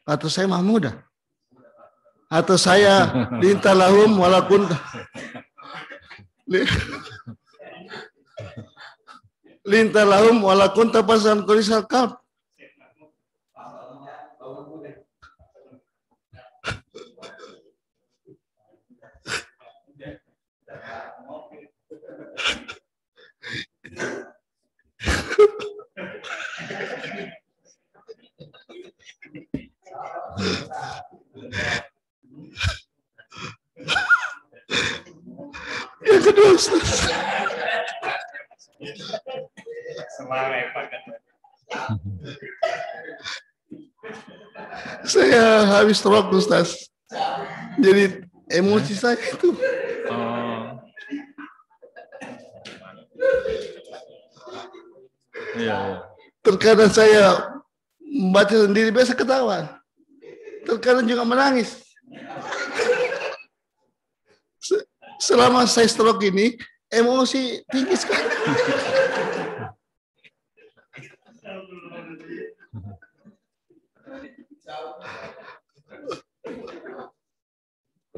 atau saya mahmudah? Atau saya lintalahum walakun lintalahum walakun tapasan kulisal kalb. Yang kedua, Ustaz. Saya habis stroke, Ustaz. Jadi emosi saya itu. Iya. Terkadang saya membaca sendiri biasa ketawa. Terkadang juga menangis. Selama saya stroke ini, emosi tinggi sekali.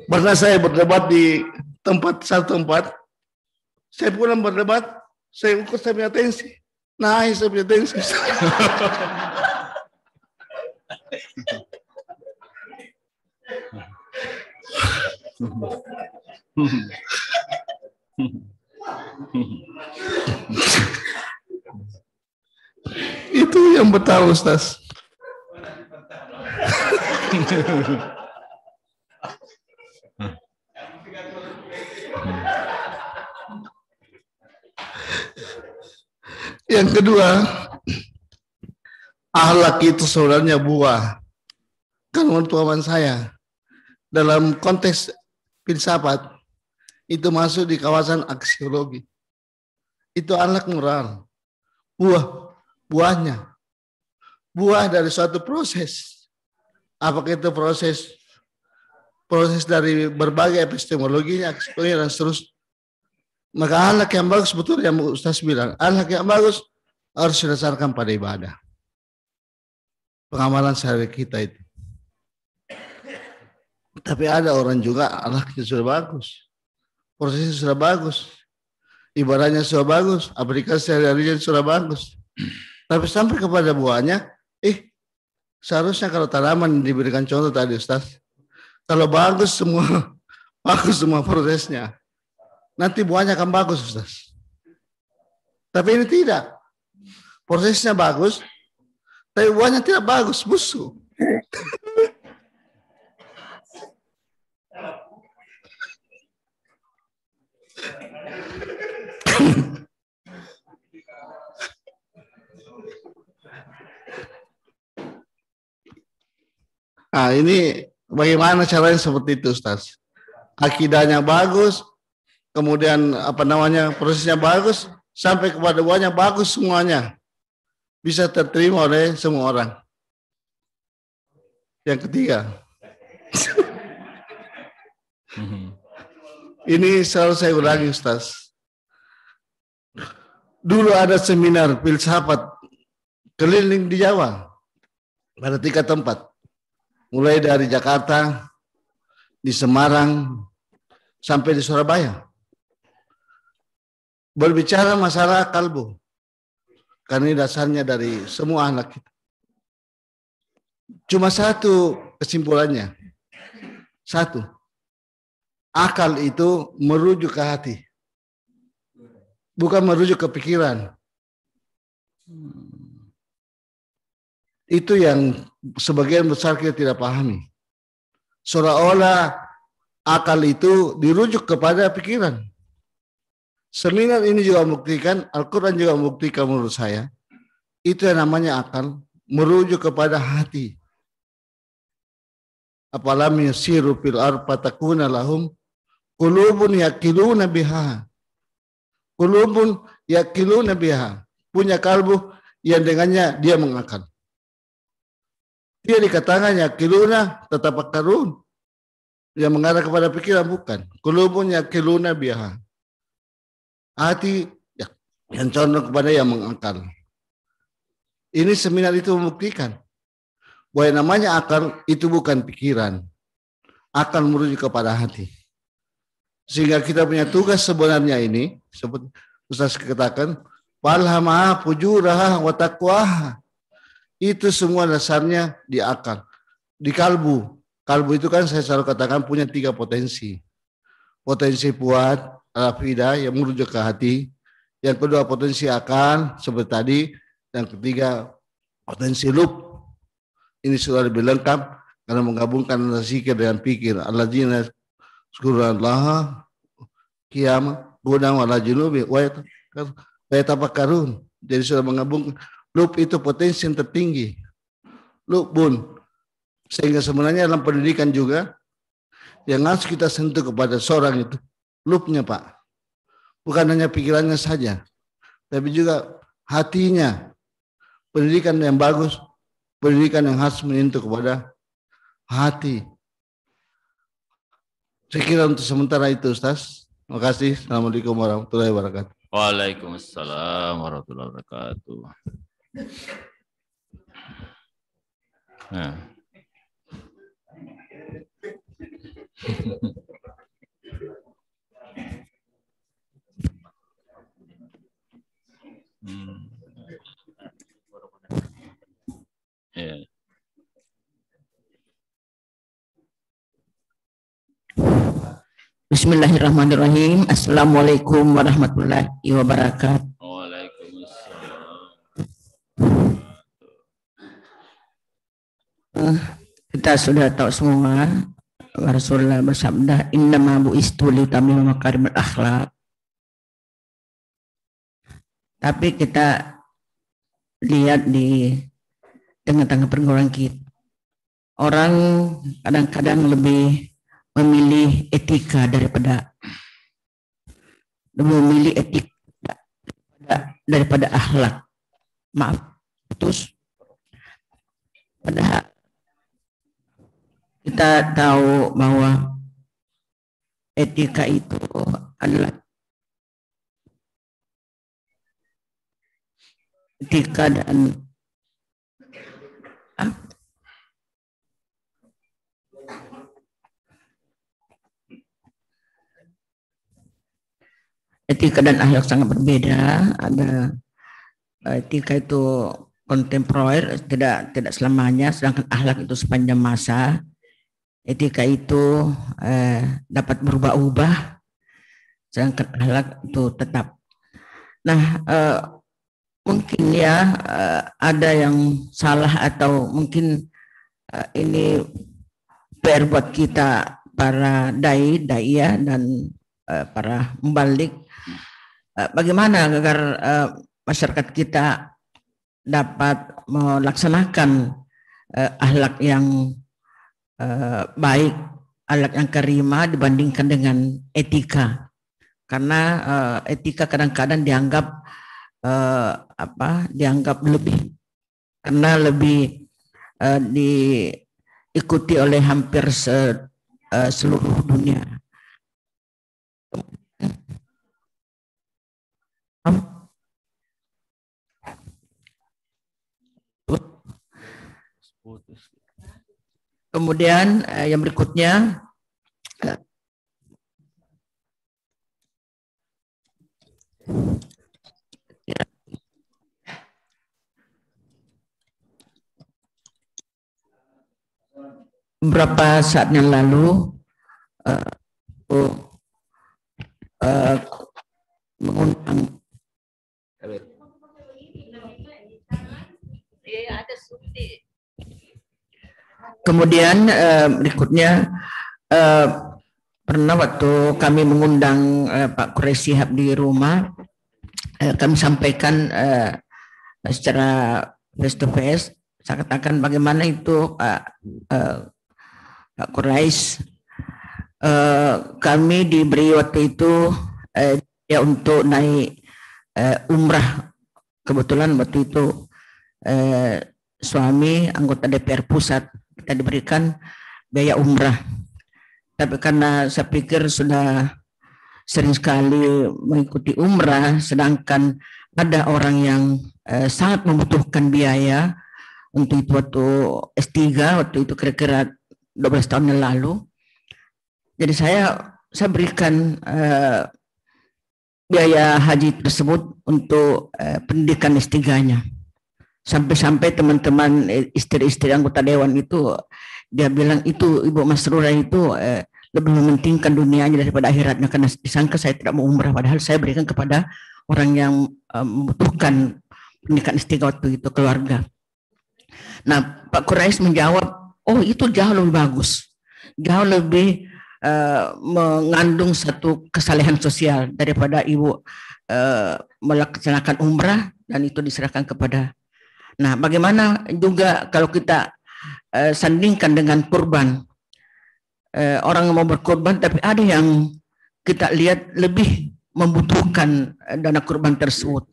Pernah saya berdebat di satu tempat, saya pulang berdebat, saya ukur saya punya tensi. Naik saya punya tensi. Itu yang betul, Ustaz. Yang kedua, akhlak itu sebenarnya buah. Kan menurut paman saya, dalam konteks filsafat, itu masuk di kawasan aksiologi. Itu akhlak moral. Buahnya. Buah dari suatu proses. Apakah itu proses dari berbagai epistemologinya, dan seterusnya. Maka akhlak yang bagus, betul yang Ustaz bilang, akhlak yang bagus harus didasarkan pada ibadah. Pengamalan sehari kita itu. Tapi ada orang juga akhlaknya sudah bagus. Prosesnya sudah bagus. Ibadahnya sudah bagus. Aplikasi sehari-harinya sudah bagus. Tapi sampai kepada buahnya, seharusnya kalau tanaman diberikan contoh tadi Ustaz, kalau bagus semua prosesnya, nanti buahnya akan bagus, Ustaz. Tapi ini tidak. Prosesnya bagus, tapi buahnya tidak bagus, busuk. Nah, ini bagaimana caranya seperti itu, Ustaz? Akidahnya bagus, kemudian prosesnya bagus, sampai kepada buahnya bagus semuanya, bisa terterima oleh semua orang. Yang ketiga, ini selalu saya ulangi, Ustaz. Dulu ada seminar filsafat keliling di Jawa, pada 3 tempat, mulai dari Jakarta, di Semarang, sampai di Surabaya. Berbicara masalah kalbu. Karena ini dasarnya dari semua anak kita. Cuma satu kesimpulannya. Satu. Akal itu merujuk ke hati. Bukan merujuk ke pikiran. Itu yang sebagian besar kita tidak pahami. Seolah-olah akal itu dirujuk kepada pikiran. Seminar ini juga membuktikan, Al-Quran juga membuktikan menurut saya, itu yang namanya akal, merujuk kepada hati. Apalam yusiru fil ardh fatakuna lahum qulubun yaqiluna biha. Qulubun yaqiluna biha. Punya kalbu yang dengannya dia mengakal. Dia dikatakan yaqiluna tatafakkarun. Yang mengarah kepada pikiran, bukan. Qulubun yaqiluna biha. Hati yang condong kepada yang mengakal. Ini seminar itu membuktikan bahwa yang namanya akal itu bukan pikiran. Akal merujuk kepada hati. Sehingga kita punya tugas sebenarnya ini, seperti Ustaz katakan, falhamaha fujuraha wa taqwaha. Itu semua dasarnya di akal. Di kalbu. Kalbu itu kan saya selalu katakan punya 3 potensi. Potensi puat, al-afidah yang merujuk ke hati. Yang kedua potensi akal seperti tadi. Yang ketiga potensi lub. Ini sudah lebih lengkap karena menggabungkan zikir dengan pikir. Alladzina yazkurullaha qiyaman qu'udan wa ala junubi wa yatafakkarun. Jadi sudah menggabungkan. Lub itu potensi yang tertinggi. Lubun. Sehingga sebenarnya dalam pendidikan juga yang harus kita sentuh kepada seorang itu lupnya, Pak. Bukan hanya pikirannya saja, tapi juga hatinya. Pendidikan yang bagus, pendidikan yang harus menyentuh kepada hati. Saya kira untuk sementara itu, Ustaz. Terima kasih. Assalamualaikum warahmatullahi wabarakatuh. Waalaikumsalam warahmatullahi wabarakatuh. Nah. Yeah. Bismillahirrahmanirrahim. Assalamualaikum warahmatullahi wabarakatuh. Waalaikumsalam. Kita sudah tahu semua, Rasulullah bersabda, "Innama bu'istu liutammima makarimul akhlak." Tapi kita lihat di tengah-tengah pergaulan kita, orang kadang-kadang lebih memilih etika daripada akhlak. Maaf, terus padahal kita tahu bahwa etika itu adalah etika dan etika dan akhlak sangat berbeda. Ada etika itu kontemporer, tidak selamanya, sedangkan akhlak itu sepanjang masa. Etika itu dapat berubah-ubah, sedangkan akhlak itu tetap. Nah, mungkin ya ada yang salah atau mungkin ini PR buat kita para dai-dai dan para mubalik. Bagaimana agar masyarakat kita dapat melaksanakan akhlak yang baik, akhlak yang karimah dibandingkan dengan etika. Karena etika kadang-kadang dianggap dianggap lebih, karena lebih diikuti oleh hampir seluruh dunia. Kemudian yang berikutnya beberapa saat yang lalu mengundang kemudian berikutnya pernah waktu kami mengundang Pak Quraish Shihab di rumah, kami sampaikan secara face to face, saya katakan bagaimana itu Pak Quraish, kami diberi waktu itu ya untuk naik umrah. Kebetulan waktu itu suami anggota DPR pusat, kita diberikan biaya umrah. Tapi karena saya pikir sudah sering sekali mengikuti umrah, sedangkan ada orang yang sangat membutuhkan biaya untuk itu waktu S3, waktu itu kira-kira 12 tahun yang lalu. Jadi saya berikan biaya haji tersebut untuk pendidikan S3-nya. Sampai-sampai teman-teman istri-istri anggota dewan itu, dia bilang itu Ibu Masrurah itu lebih mementingkan dunianya daripada akhiratnya, karena disangka saya tidak mau umrah, padahal saya berikan kepada orang yang membutuhkan pendidikan S3 waktu itu, keluarga. Nah, Pak Quraish menjawab, oh itu jauh lebih bagus, jauh lebih mengandung satu kesalehan sosial daripada Ibu melaksanakan umrah dan itu diserahkan kepada. Nah, bagaimana juga kalau kita sandingkan dengan kurban. Orang mau berkorban, tapi ada yang kita lihat lebih membutuhkan dana kurban tersebut.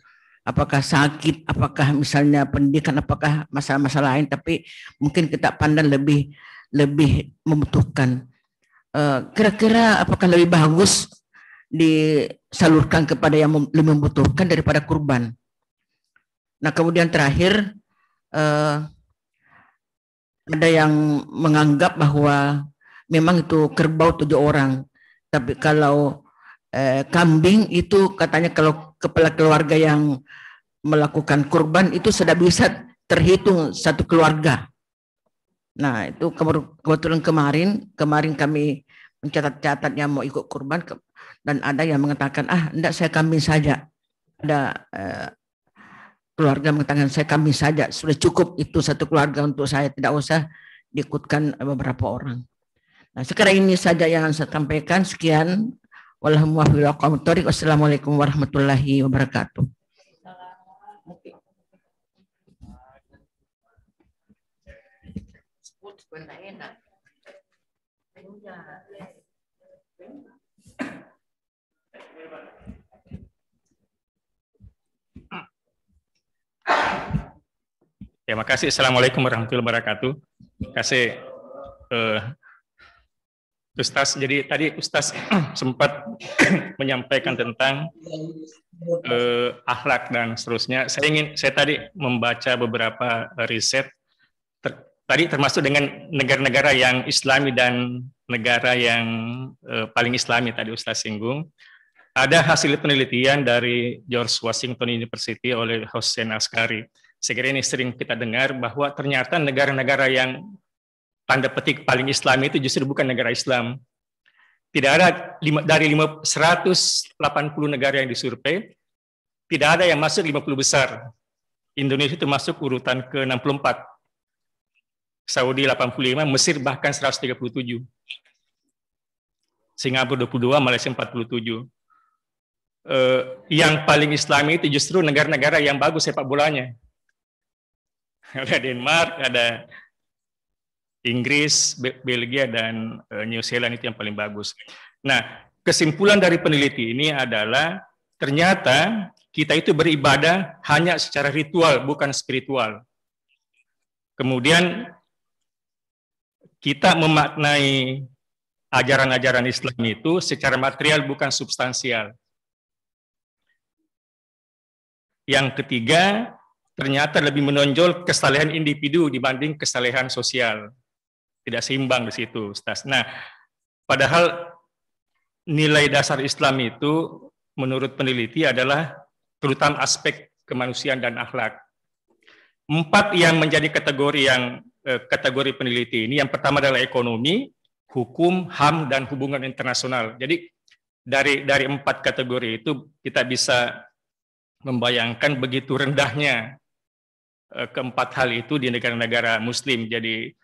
Apakah sakit, apakah misalnya pendidikan, apakah masalah-masalah lain, tapi mungkin kita pandang lebih membutuhkan. Kira-kira apakah lebih bagus disalurkan kepada yang lebih membutuhkan daripada kurban? Nah, kemudian terakhir ada yang menganggap bahwa memang itu kerbau 7 orang, tapi kalau kambing itu katanya kalau kepala keluarga yang melakukan kurban itu sudah bisa terhitung satu keluarga. Nah, itu kebetulan kemarin kami mencatat-catat yang mau ikut kurban, dan ada yang mengatakan, enggak, saya kambing saja. Ada keluarga mengatakan, saya kambing saja, sudah cukup itu satu keluarga untuk saya, tidak usah diikutkan beberapa orang. Nah, sekarang ini saja yang saya sampaikan. Sekian. Wassalamualaikum warahmatullahi wabarakatuh. Terima kasih. Assalamualaikum warahmatullahi wabarakatuh. Terima kasih Ustaz. Jadi tadi Ustaz sempat menyampaikan tentang akhlak dan seterusnya. Saya tadi membaca beberapa riset tadi, termasuk dengan negara-negara yang Islami dan negara yang paling Islami tadi Ustaz singgung. Ada hasil penelitian dari George Washington University oleh Hossein Askari. Saya kira ini sering kita dengar bahwa ternyata negara-negara yang tanda petik paling Islami itu justru bukan negara Islam. Tidak ada dari 180 negara yang disurvei, tidak ada yang masuk 50 besar. Indonesia itu masuk urutan ke-64. Saudi 85, Mesir bahkan 137. Singapura 22, Malaysia 47. Yang paling Islami itu justru negara-negara yang bagus sepak bolanya. Ada Denmark, ada Inggris, Belgia, dan New Zealand itu yang paling bagus. Nah, kesimpulan dari peneliti ini adalah ternyata kita itu beribadah hanya secara ritual, bukan spiritual. Kemudian kita memaknai ajaran-ajaran Islam itu secara material, bukan substansial. Yang ketiga, ternyata lebih menonjol kesalehan individu dibanding kesalehan sosial. Tidak seimbang di situ, Ustaz. Nah, padahal nilai dasar Islam itu menurut peneliti adalah terutama aspek kemanusiaan dan akhlak. 4 yang menjadi kategori peneliti ini. Yang pertama adalah ekonomi, hukum, HAM, dan hubungan internasional. Jadi dari 4 kategori itu kita bisa membayangkan begitu rendahnya keempat hal itu di negara-negara Muslim. Jadi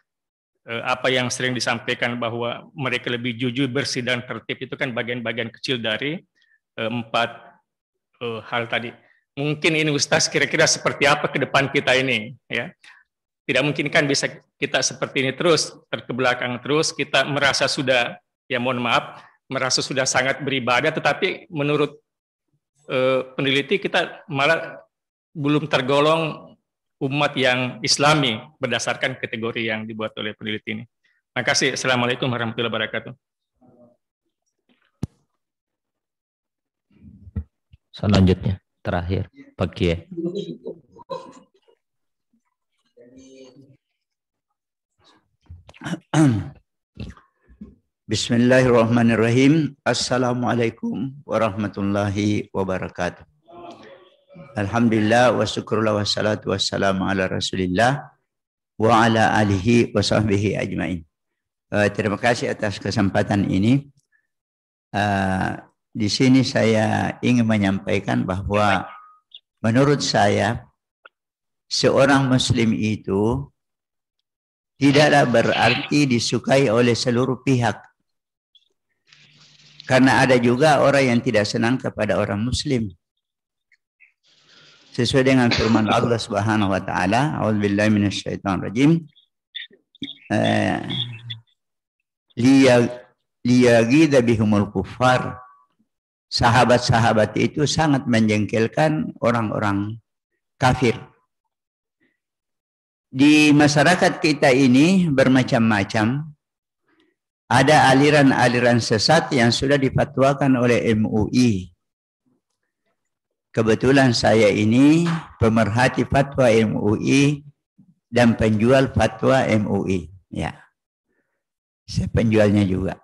apa yang sering disampaikan bahwa mereka lebih jujur, bersih, dan tertib itu kan bagian-bagian kecil dari 4 hal tadi. Mungkin ini Ustaz kira-kira seperti apa ke depan kita ini, ya. Tidak mungkin kan bisa kita seperti ini terus, terkebelakang terus, kita merasa sudah, ya mohon maaf, merasa sudah sangat beribadah, tetapi menurut peneliti kita malah belum tergolong umat yang Islami berdasarkan kategori yang dibuat oleh peneliti ini. Terima kasih. Assalamualaikum warahmatullahi wabarakatuh. Selanjutnya, terakhir, Pak Kiai. Bismillahirrahmanirrahim. Assalamualaikum warahmatullahi wabarakatuh. Alhamdulillah wa syukurullah wa salatu wassalamu ala rasulillah wa ala alihi wa sahbihi ajma'in. Terima kasih atas kesempatan ini. Di sini saya ingin menyampaikan bahwa menurut saya seorang muslim itu tidaklah berarti disukai oleh seluruh pihak. Karena ada juga orang yang tidak senang kepada orang muslim. Sesuai dengan firman Allah Subhanahu wa taala, a'udzubillahi minasyaitonir rajim. liyagida bihumul kuffar. Sahabat-sahabat itu sangat menjengkelkan orang-orang kafir. Di masyarakat kita ini bermacam-macam. Ada aliran-aliran sesat yang sudah difatwakan oleh MUI. Kebetulan saya ini pemerhati fatwa MUI dan penjual fatwa MUI. Ya, saya penjualnya juga.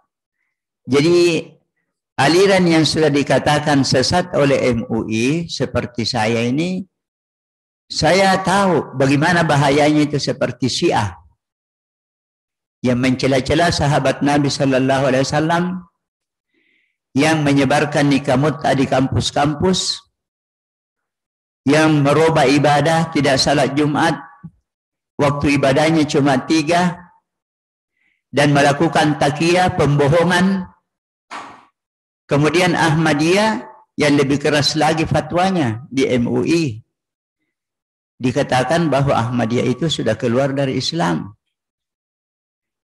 Jadi aliran yang sudah dikatakan sesat oleh MUI seperti saya ini, saya tahu bagaimana bahayanya itu seperti Syiah yang mencela-cela sahabat Nabi Sallallahu Alaihi Wasallam, yang menyebarkan nikah mut'ah di kampus-kampus, yang merubah ibadah, tidak salat Jumat, waktu ibadahnya cuma 3, dan melakukan taqiyah, pembohongan. Kemudian Ahmadiyah yang lebih keras lagi fatwanya di MUI. Dikatakan bahwa Ahmadiyah itu sudah keluar dari Islam.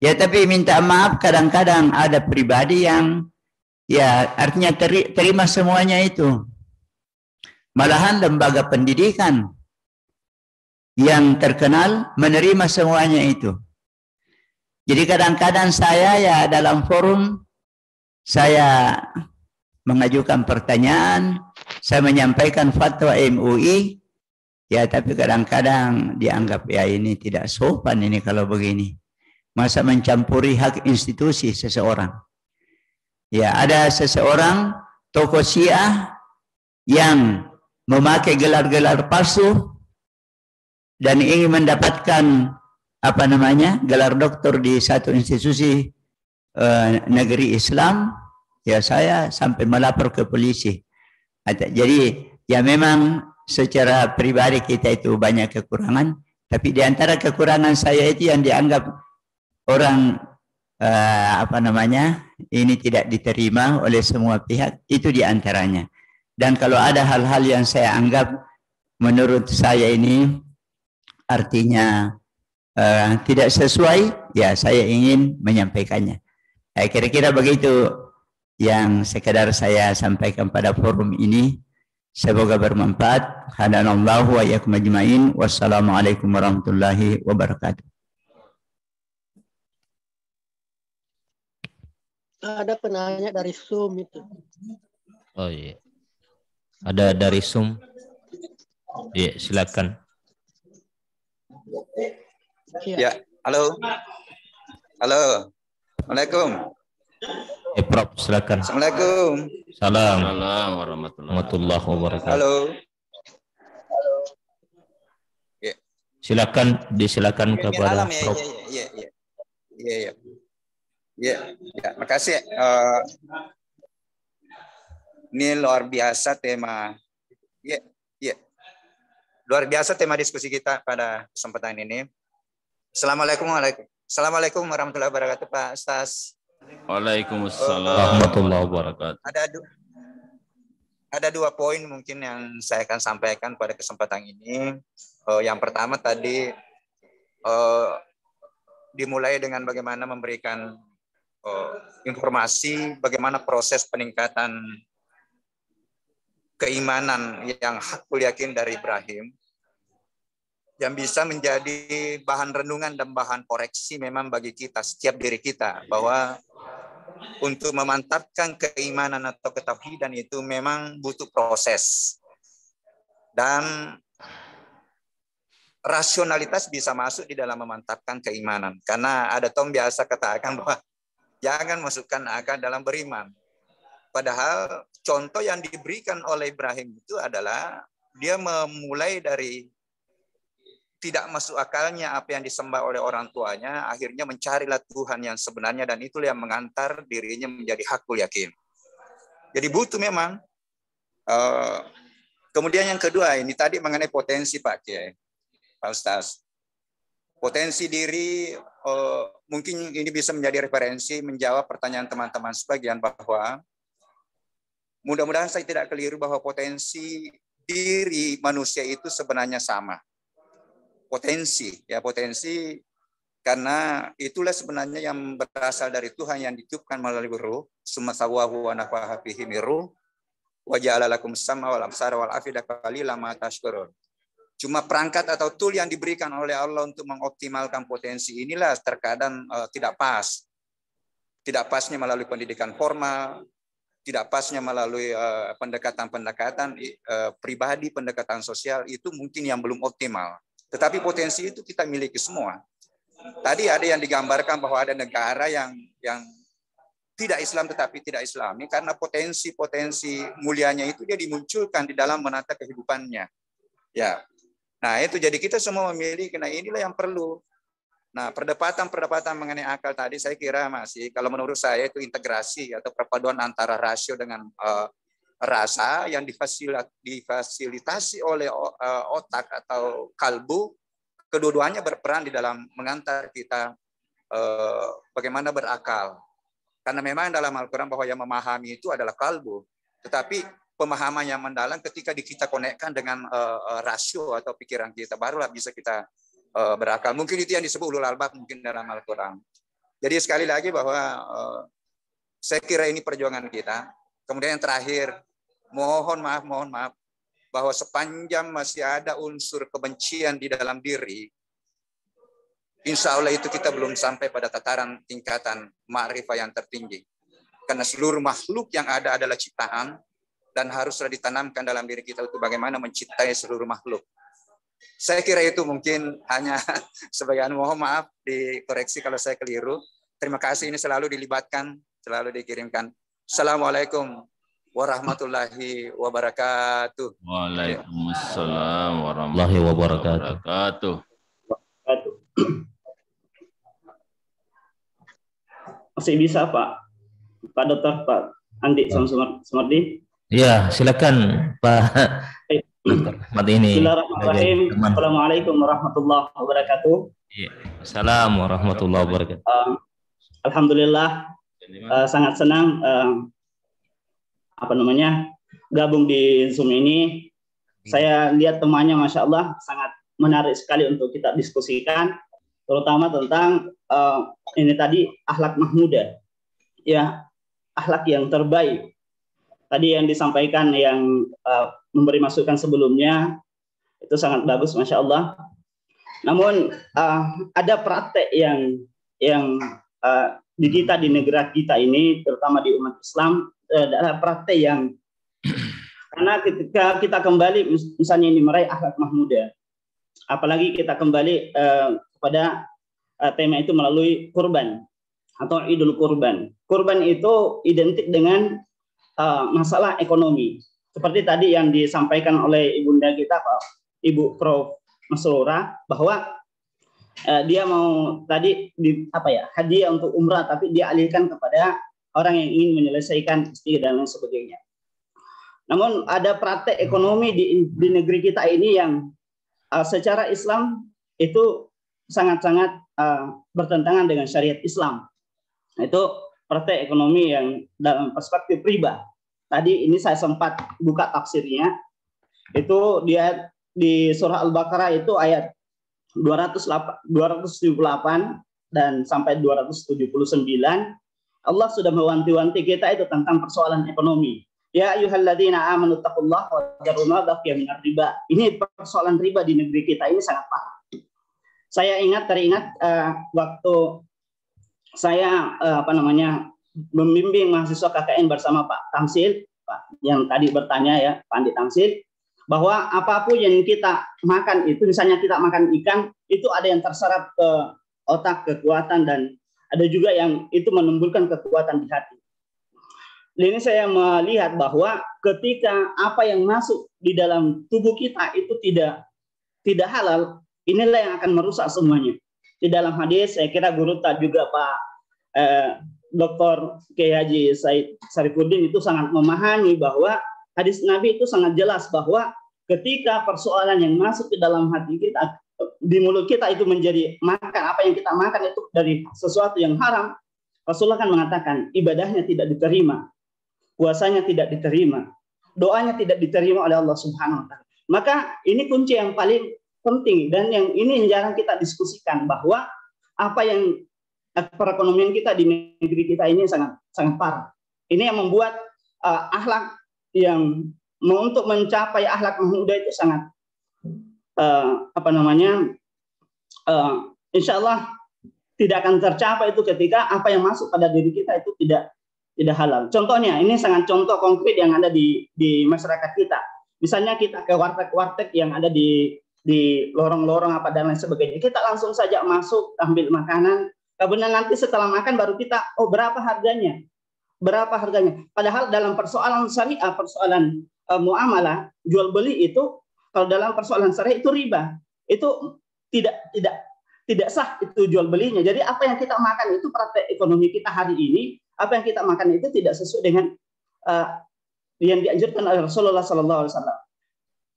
Ya, tapi minta maaf, kadang-kadang ada pribadi yang ya artinya terima semuanya itu. Malahan lembaga pendidikan yang terkenal menerima semuanya itu. Jadi kadang-kadang saya ya dalam forum saya mengajukan pertanyaan, saya menyampaikan fatwa MUI, ya tapi kadang-kadang dianggap ya ini tidak sopan ini kalau begini. Masa mencampuri hak institusi seseorang. Ya, ada seseorang tokoh Syiah yang memakai gelar-gelar palsu dan ingin mendapatkan gelar doktor di satu institusi negeri Islam. Ya, saya sampai melapor ke polisi. Jadi ya memang secara pribadi kita itu banyak kekurangan, tapi di antara kekurangan saya itu yang dianggap orang ini tidak diterima oleh semua pihak, itu diantaranya. Dan kalau ada hal-hal yang saya anggap menurut saya ini artinya tidak sesuai, ya saya ingin menyampaikannya. Kira-kira begitu yang sekedar saya sampaikan pada forum ini. Semoga bermanfaat. Hadanallahu wa iyyakum ajmain. Wassalamualaikum warahmatullahi wabarakatuh. Ada penanya dari Zoom itu. Oh iya. Ada dari Zoom. Iya, silakan. Ya, halo. Halo. Assalamualaikum. Prof, silakan. Assalamualaikum. Salam. Assalamualaikum warahmatullahi wabarakatuh. Halo. Ya. Disilakan kepada Prof. Ya, makasih. Ini luar biasa tema. Ya. Luar biasa tema diskusi kita pada kesempatan ini. Assalamualaikum warahmatullahi wabarakatuh, Pak Ustaz. Waalaikumsalam warahmatullahi wabarakatuh. Ada 2 poin mungkin yang saya akan sampaikan pada kesempatan ini. Yang pertama tadi dimulai dengan bagaimana memberikan informasi bagaimana proses peningkatan keimanan yang hakul yakin dari Ibrahim, yang bisa menjadi bahan renungan dan bahan koreksi memang bagi kita, setiap diri kita, bahwa untuk memantapkan keimanan atau ketauhidan itu memang butuh proses. Dan rasionalitas bisa masuk di dalam memantapkan keimanan. Karena ada biasa katakan bahwa jangan masukkan akal dalam beriman. Padahal contoh yang diberikan oleh Ibrahim itu adalah dia memulai dari tidak masuk akalnya apa yang disembah oleh orang tuanya, akhirnya mencarilah Tuhan yang sebenarnya, dan itulah yang mengantar dirinya menjadi hakul yakin. Jadi butuh memang. Kemudian yang kedua, ini tadi mengenai potensi Pak Kiai, Pak Ustaz. Potensi diri, mungkin ini bisa menjadi referensi menjawab pertanyaan teman-teman sebagian, bahwa mudah-mudahan saya tidak keliru bahwa potensi diri manusia itu sebenarnya sama. Potensi Karena itulah sebenarnya yang berasal dari Tuhan yang ditiupkan melalui ruh. Summa sawwahu wa nafaha fihi min ruh wa ja'ala lakum sam'a wal absara wal afida qalilan ma tashkurun. Cuma perangkat atau tool yang diberikan oleh Allah untuk mengoptimalkan potensi inilah terkadang tidak pas. Tidak pasnya melalui pendidikan formal, tidak pasnya melalui pendekatan-pendekatan pribadi, pendekatan sosial, itu mungkin yang belum optimal. Tetapi potensi itu kita miliki semua. Tadi ada yang digambarkan bahwa ada negara yang tidak Islam tetapi tidak Islami karena potensi-potensi mulianya itu dia dimunculkan di dalam menata kehidupannya. Ya. Nah, itu jadi kita semua memiliki, nah inilah yang perlu. Nah, perdebatan mengenai akal tadi saya kira masih, kalau menurut saya itu integrasi atau perpaduan antara rasio dengan rasa yang difasilitasi oleh otak atau kalbu. Kedua-duanya berperan di dalam mengantar kita bagaimana berakal. Karena memang dalam Al-Quran bahwa yang memahami itu adalah kalbu. Tetapi pemahaman yang mendalam ketika kita konekkan dengan rasio atau pikiran kita, barulah bisa kita berakal. Mungkin itu yang disebut ulul albab mungkin dalam Al-Quran. Jadi sekali lagi bahwa saya kira ini perjuangan kita. Kemudian yang terakhir, mohon maaf, bahwa sepanjang masih ada unsur kebencian di dalam diri, insya Allah itu kita belum sampai pada tataran tingkatan ma'rifah yang tertinggi. Karena seluruh makhluk yang ada adalah ciptaan, dan haruslah ditanamkan dalam diri kita untuk bagaimana mencintai seluruh makhluk. Saya kira itu mungkin hanya sebagian, mohon maaf dikoreksi kalau saya keliru. Terima kasih, ini selalu dilibatkan, selalu dikirimkan. Assalamualaikum warahmatullahi wabarakatuh. Waalaikumsalam warahmatullahi wabarakatuh. Masih bisa Pak Dokter, Pak Andi Sumardi? Ya, silakan Pak Dokter Ahmad ini. Bismillahirrahmanirrahim. Assalamualaikum warahmatullahi wabarakatuh. Assalamualaikum warahmatullahi wabarakatuh. Alhamdulillah, sangat senang gabung di Zoom ini. Saya lihat temannya, Masya Allah, sangat menarik sekali untuk kita diskusikan, terutama tentang ini tadi akhlak mahmudah, ya, akhlak yang terbaik. Tadi yang disampaikan yang memberi masukan sebelumnya itu sangat bagus, Masya Allah. Namun ada praktek yang di kita, di negara kita ini, terutama di umat Islam, ada praktek yang karena ketika kita kembali misalnya ini meraih akhlak mahmudah, apalagi kita kembali kepada tema itu melalui kurban atau Idul Kurban. Kurban itu identik dengan masalah ekonomi. Seperti tadi yang disampaikan oleh ibunda kita, Ibu Prof. Masrura, bahwa dia mau tadi hadiah untuk umrah, tapi dia alihkan kepada orang yang ingin menyelesaikan istiqomah dan lain sebagainya. Namun ada praktek ekonomi di negeri kita ini yang secara Islam itu sangat-sangat bertentangan dengan syariat Islam. Itu praktek ekonomi yang dalam perspektif riba. Tadi ini saya sempat buka tafsirnya. Itu dia di surah Al-Baqarah itu ayat 278 dan sampai 279. Allah sudah mewanti-wanti kita itu tentang persoalan ekonomi. Ya ayyuhalladzina amanu taqullaha wa dzaru ma baqiya minar riba. Ini persoalan riba di negeri kita ini sangat parah. Saya teringat waktu saya membimbing mahasiswa KKN bersama Pak Tamsil, Pak yang tadi bertanya ya, Pak Andi Tamsil, bahwa apapun yang kita makan itu, misalnya kita makan ikan, itu ada yang terserap ke otak, kekuatan, dan ada juga yang itu menimbulkan kekuatan di hati. Ini saya melihat bahwa ketika apa yang masuk di dalam tubuh kita itu tidak halal, inilah yang akan merusak semuanya. Di dalam hadis, saya kira guru juga Pak Dr. Kiai Haji Said Sarifuddin itu sangat memahami bahwa hadis Nabi itu sangat jelas bahwa ketika persoalan yang masuk ke dalam hati kita, di mulut kita itu menjadi makan, apa yang kita makan itu dari sesuatu yang haram, Rasulullah kan mengatakan ibadahnya tidak diterima, puasanya tidak diterima, doanya tidak diterima oleh Allah Subhanahu wa taala. Maka ini kunci yang paling penting dan yang ini jarang kita diskusikan, bahwa apa yang perekonomian kita di negeri kita ini sangat parah. Ini yang membuat akhlak yang untuk mencapai akhlak mahmudah itu sangat insya Allah tidak akan tercapai itu ketika apa yang masuk pada diri kita itu tidak halal. Contohnya, ini sangat contoh konkret yang ada di masyarakat kita. Misalnya kita ke warteg-warteg yang ada di lorong-lorong apa dan lain sebagainya. Kita langsung saja masuk, ambil makanan. Kemudian nanti setelah makan baru kita, berapa harganya? Berapa harganya? Padahal dalam persoalan syariah, persoalan muamalah, jual beli itu, kalau dalam persoalan syariah itu riba. Itu tidak sah itu jual belinya. Jadi apa yang kita makan itu praktek ekonomi kita hari ini, apa yang kita makan itu tidak sesuai dengan yang dianjurkan oleh Rasulullah SAW.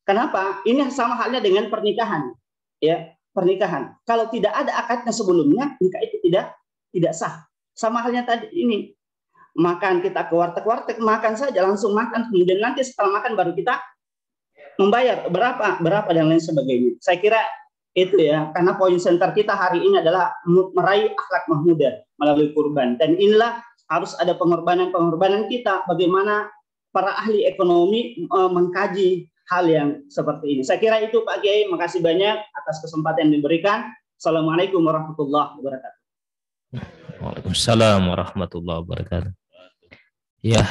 Kenapa? Ini sama halnya dengan pernikahan, ya pernikahan. Kalau tidak ada akadnya sebelumnya, nikah itu tidak sah. Sama halnya tadi ini, makan kita ke warteg-warteg, makan saja langsung makan, kemudian nanti setelah makan baru kita membayar berapa dan lain sebagainya. Saya kira itu ya, karena poin center kita hari ini adalah meraih akhlak mahmudah melalui kurban. Dan inilah harus ada pengorbanan kita, bagaimana para ahli ekonomi mengkaji hal yang seperti ini. Saya kira itu Pak Kiai, makasih banyak atas kesempatan yang diberikan. Assalamualaikum warahmatullahi wabarakatuh. Waalaikumsalam warahmatullahi wabarakatuh. Ya,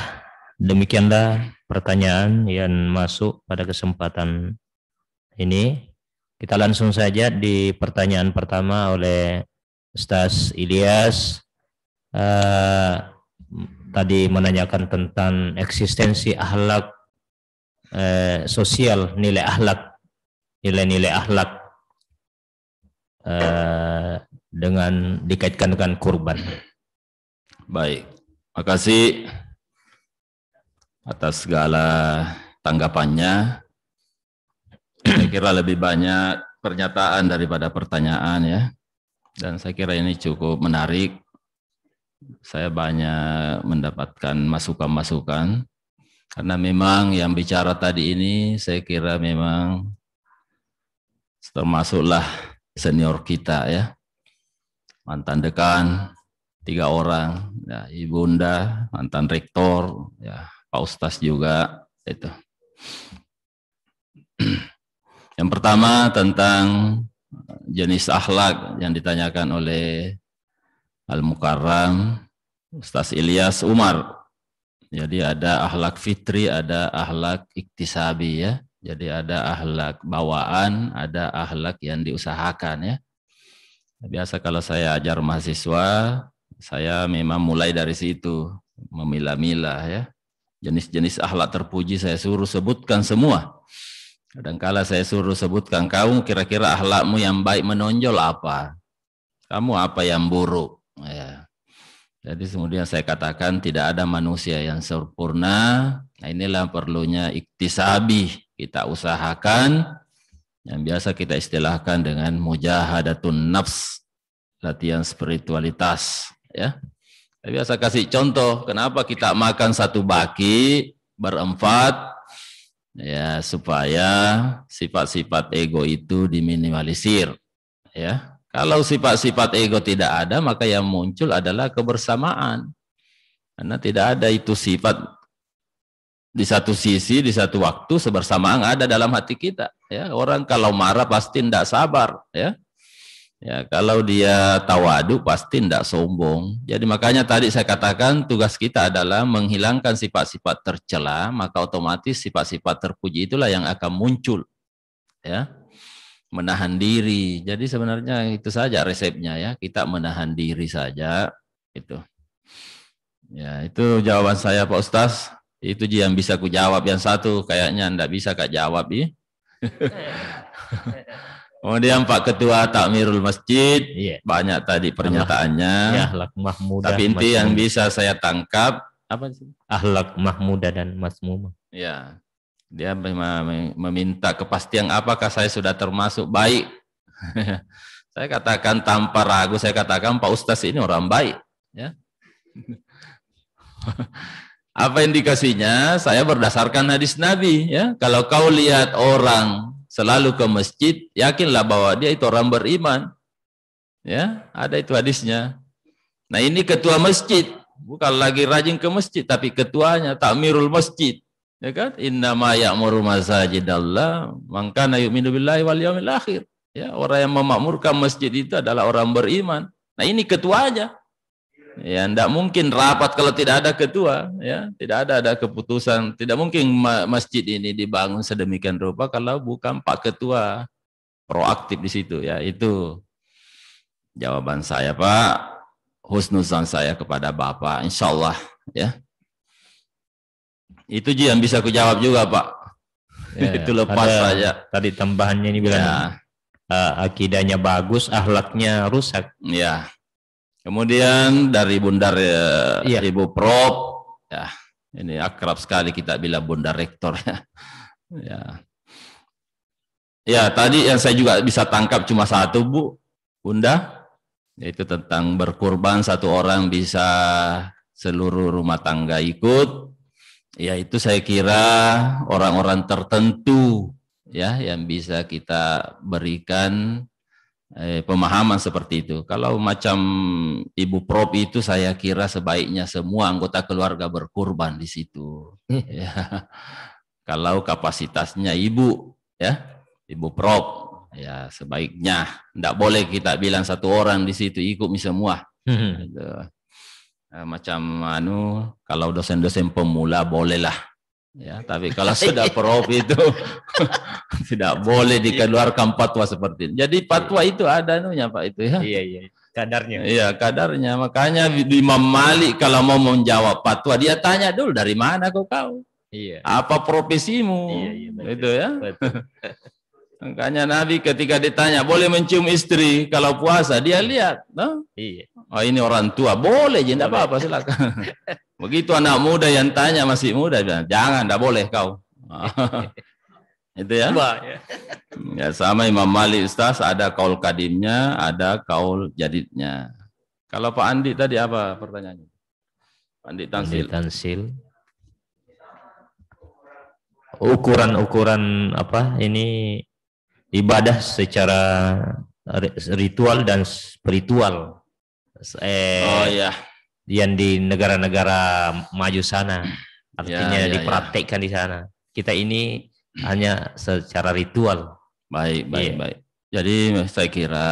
demikianlah pertanyaan yang masuk pada kesempatan ini. Kita langsung saja di pertanyaan pertama oleh Ustaz Ilyas. Tadi menanyakan tentang eksistensi akhlak sosial, nilai-nilai akhlak dengan dikaitkan dengan kurban. Baik, makasih atas segala tanggapannya. Saya kira lebih banyak pernyataan daripada pertanyaan ya. Dan saya kira ini cukup menarik. Saya banyak mendapatkan masukan-masukan. Karena memang yang bicara tadi ini saya kira memang termasuklah senior kita ya. Mantan dekan 3 orang, ya, Ibunda, mantan rektor, ya, Pak Ustaz juga itu. Yang pertama tentang jenis akhlak yang ditanyakan oleh Al-Mukarram Ustaz Ilyas Umar. Jadi ada akhlak fitri, ada akhlak iktisabi ya. Jadi ada akhlak bawaan, ada akhlak yang diusahakan ya. Biasa kalau saya ajar mahasiswa, saya memang mulai dari situ, memilah-milah ya. Jenis-jenis akhlak terpuji saya suruh sebutkan semua. Kadang-kala saya suruh sebutkan, kamu kira-kira akhlakmu yang baik menonjol apa? Kamu apa yang buruk? Ya. Jadi kemudian saya katakan tidak ada manusia yang sempurna. Nah, inilah perlunya iktisabi. Kita usahakan, yang biasa kita istilahkan dengan mujahadatun nafs, latihan spiritualitas. Ya. Saya biasa kasih contoh, kenapa kita makan satu baki berempat, ya supaya sifat-sifat ego itu diminimalisir. Ya, kalau sifat-sifat ego tidak ada, maka yang muncul adalah kebersamaan. Karena tidak ada itu sifat di satu sisi, di satu waktu sebersamaan ada dalam hati kita. Ya, orang kalau marah pasti tidak sabar. Ya, ya kalau dia tawadu pasti tidak sombong. Jadi makanya tadi saya katakan tugas kita adalah menghilangkan sifat-sifat tercela, maka otomatis sifat-sifat terpuji itulah yang akan muncul. Ya, menahan diri. Jadi sebenarnya itu saja resepnya ya, kita menahan diri saja. Itu. Ya, itu jawaban saya Pak Ustaz. Itu yang bisa ku jawab. Yang satu kayaknya enggak bisa Kak jawab ya. Kemudian Pak Ketua Takmirul Masjid, banyak tadi pernyataannya. Akhlak mahmudah. Tapi inti yang bisa saya tangkap apa sih? Akhlak mahmudah dan masmumah. Ya, dia meminta kepastian apakah saya sudah termasuk baik. Saya katakan tanpa ragu, saya katakan Pak Ustaz ini orang baik. Ya. Apa indikasinya? Saya berdasarkan hadis Nabi. Ya, kalau kau lihat orang selalu ke masjid, yakinlah bahwa dia itu orang beriman. Ya, ada itu hadisnya. Nah, ini ketua masjid, bukan lagi rajin ke masjid, tapi ketuanya takmirul masjid. Ya kan? Innama ya'muru masajidallah man kana yu'minu billahi wal yawmil akhir. Ya, orang yang memakmurkan masjid itu adalah orang beriman. Nah, ini ketuanya. Ya, tidak mungkin rapat kalau tidak ada ketua, ya. Tidak ada keputusan, tidak mungkin masjid ini dibangun sedemikian rupa kalau bukan Pak Ketua proaktif di situ, ya. Itu jawaban saya, Pak. Husnuzan saya kepada Bapak, insya Allah, ya. Itu yang bisa aku jawab juga, Pak. Ya, itu lepas saja. Tadi tambahannya ini bilang akidahnya bagus, akhlaknya rusak. Ya. Kemudian dari Bunda Ibu Prof, ya ini akrab sekali kita bilang Bunda Rektor, ya. Ya. Ya, tadi yang saya juga bisa tangkap cuma satu, Bu, Bunda, yaitu tentang berkurban satu orang bisa seluruh rumah tangga ikut. Ya, itu saya kira orang-orang tertentu, ya, yang bisa kita berikan pemahaman seperti itu. Kalau macam Ibu Prof itu saya kira sebaiknya semua anggota keluarga berkurban di situ. Ya. Kalau kapasitasnya Ibu, ya, Ibu Prof, ya sebaiknya tidak boleh kita bilang satu orang di situ ikut semua. Gitu. Macam kalau dosen-dosen pemula bolehlah. Ya, tapi kalau sudah prof itu tidak boleh dikeluarkan fatwa seperti itu. Jadi fatwa itu ada Pak itu, ya. Iya, kadarnya. Iya, kadarnya. Makanya Imam Malik kalau mau menjawab fatwa dia tanya dulu dari mana kau? Iya. Apa profesimu? Iya, itu ya. Makanya Nabi ketika ditanya boleh mencium istri kalau puasa, dia lihat, iya. Oh, ini orang tua, boleh, tidak apa-apa, silakan. Begitu anak muda yang tanya masih muda, jangan, tidak boleh kau. Itu ya. Ya sama Imam Malik Ustaz, ada kaul kadimnya, ada kaul jadidnya. Kalau Pak Andi tadi apa pertanyaannya? Pak Andi Tansil. Ukuran apa ini ibadah secara ritual dan spiritual. Oh ya. Yang di negara-negara maju sana, artinya dipraktekkan di sana. Kita ini hanya secara ritual. Baik. Jadi saya kira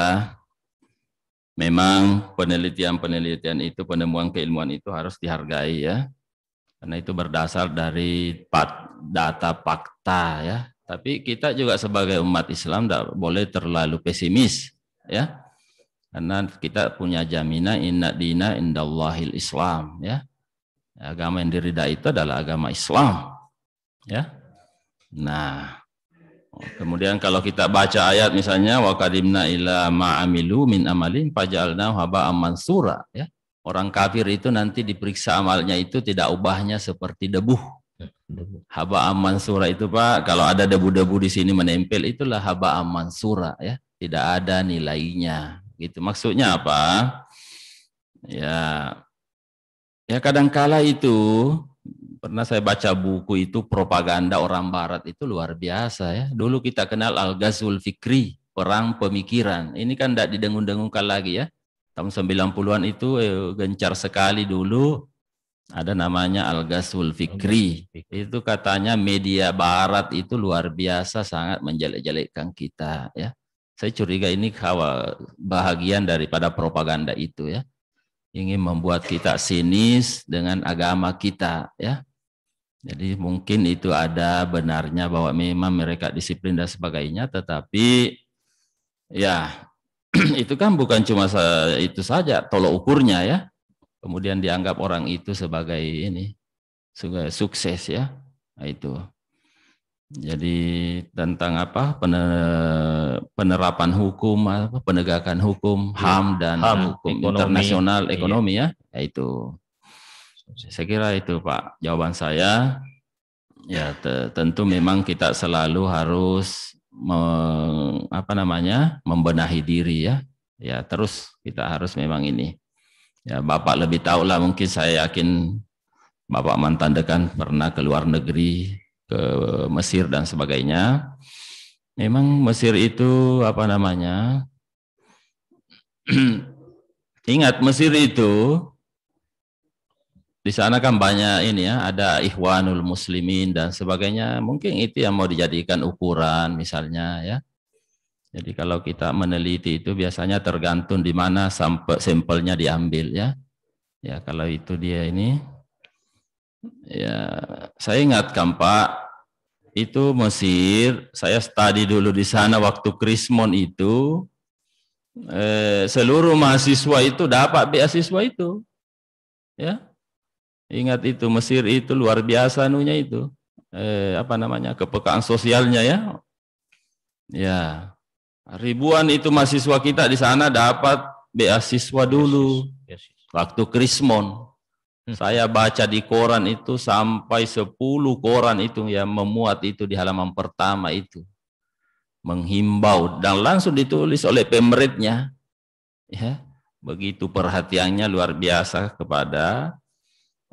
memang penelitian itu, penemuan keilmuan itu harus dihargai, ya. Karena itu berdasar dari data fakta, ya. Tapi kita juga sebagai umat Islam tidak boleh terlalu pesimis, ya. Karena kita punya jaminan inna dina indallahil Islam, ya. Agama yang diridai itu adalah agama Islam, ya. Nah, kemudian kalau kita baca ayat misalnya wa qadimna ila ma'amilu min amalin faj'alnahu haba'an mansura, ya. Orang kafir itu nanti diperiksa amalnya itu tidak ubahnya seperti debu. Haba'an mansura itu, Pak, kalau ada debu-debu di sini menempel itulah haba'an mansura, ya. Tidak ada nilainya. Gitu. Maksudnya apa? Ya kadangkala itu pernah saya baca buku itu propaganda orang barat itu luar biasa, ya. Dulu kita kenal Al-Ghazwul Fikri, perang pemikiran. Ini kan tidak didengung-dengungkan lagi, ya. Tahun 90-an itu gencar sekali dulu ada namanya Al-Ghazwul Fikri. Itu katanya media barat itu luar biasa sangat menjelek-jelekkan kita, ya. Saya curiga ini bahagian daripada propaganda itu, ya. Ingin membuat kita sinis dengan agama kita, ya. Jadi mungkin itu ada benarnya bahwa memang mereka disiplin dan sebagainya, tetapi ya itu kan bukan cuma itu saja tolok ukurnya, ya. Kemudian dianggap orang itu sebagai sukses, ya. Nah, itu. Jadi tentang apa penerapan hukum, penegakan hukum, HAM dan hukum internasional ekonomi, ya, itu. Saya kira itu, Pak, jawaban saya. Ya tentu memang kita selalu harus membenahi diri, ya. Ya terus kita harus memang ini. Ya Bapak lebih tahu lah, mungkin saya yakin Bapak mantan dekan pernah ke luar negeri, ke Mesir dan sebagainya. Memang Mesir itu Ingat Mesir itu di sana kan banyak ini ya, ada Ikhwanul Muslimin dan sebagainya. Mungkin itu yang mau dijadikan ukuran misalnya ya. Jadi kalau kita meneliti itu biasanya tergantung di mana sampelnya diambil ya. Ya kalau itu dia ini, ya saya ingatkan Pak, itu Mesir, saya studi dulu di sana waktu Krismon itu, seluruh mahasiswa itu dapat beasiswa itu, ya. Ingat itu Mesir itu luar biasa anunya itu, apa namanya, kepekaan sosialnya ya. Ya, ribuan itu mahasiswa kita di sana dapat beasiswa dulu waktu Krismon. Saya baca di koran itu sampai 10 koran itu yang memuat itu di halaman pertama itu. Menghimbau dan langsung ditulis oleh pemerintahnya. Ya, begitu perhatiannya luar biasa kepada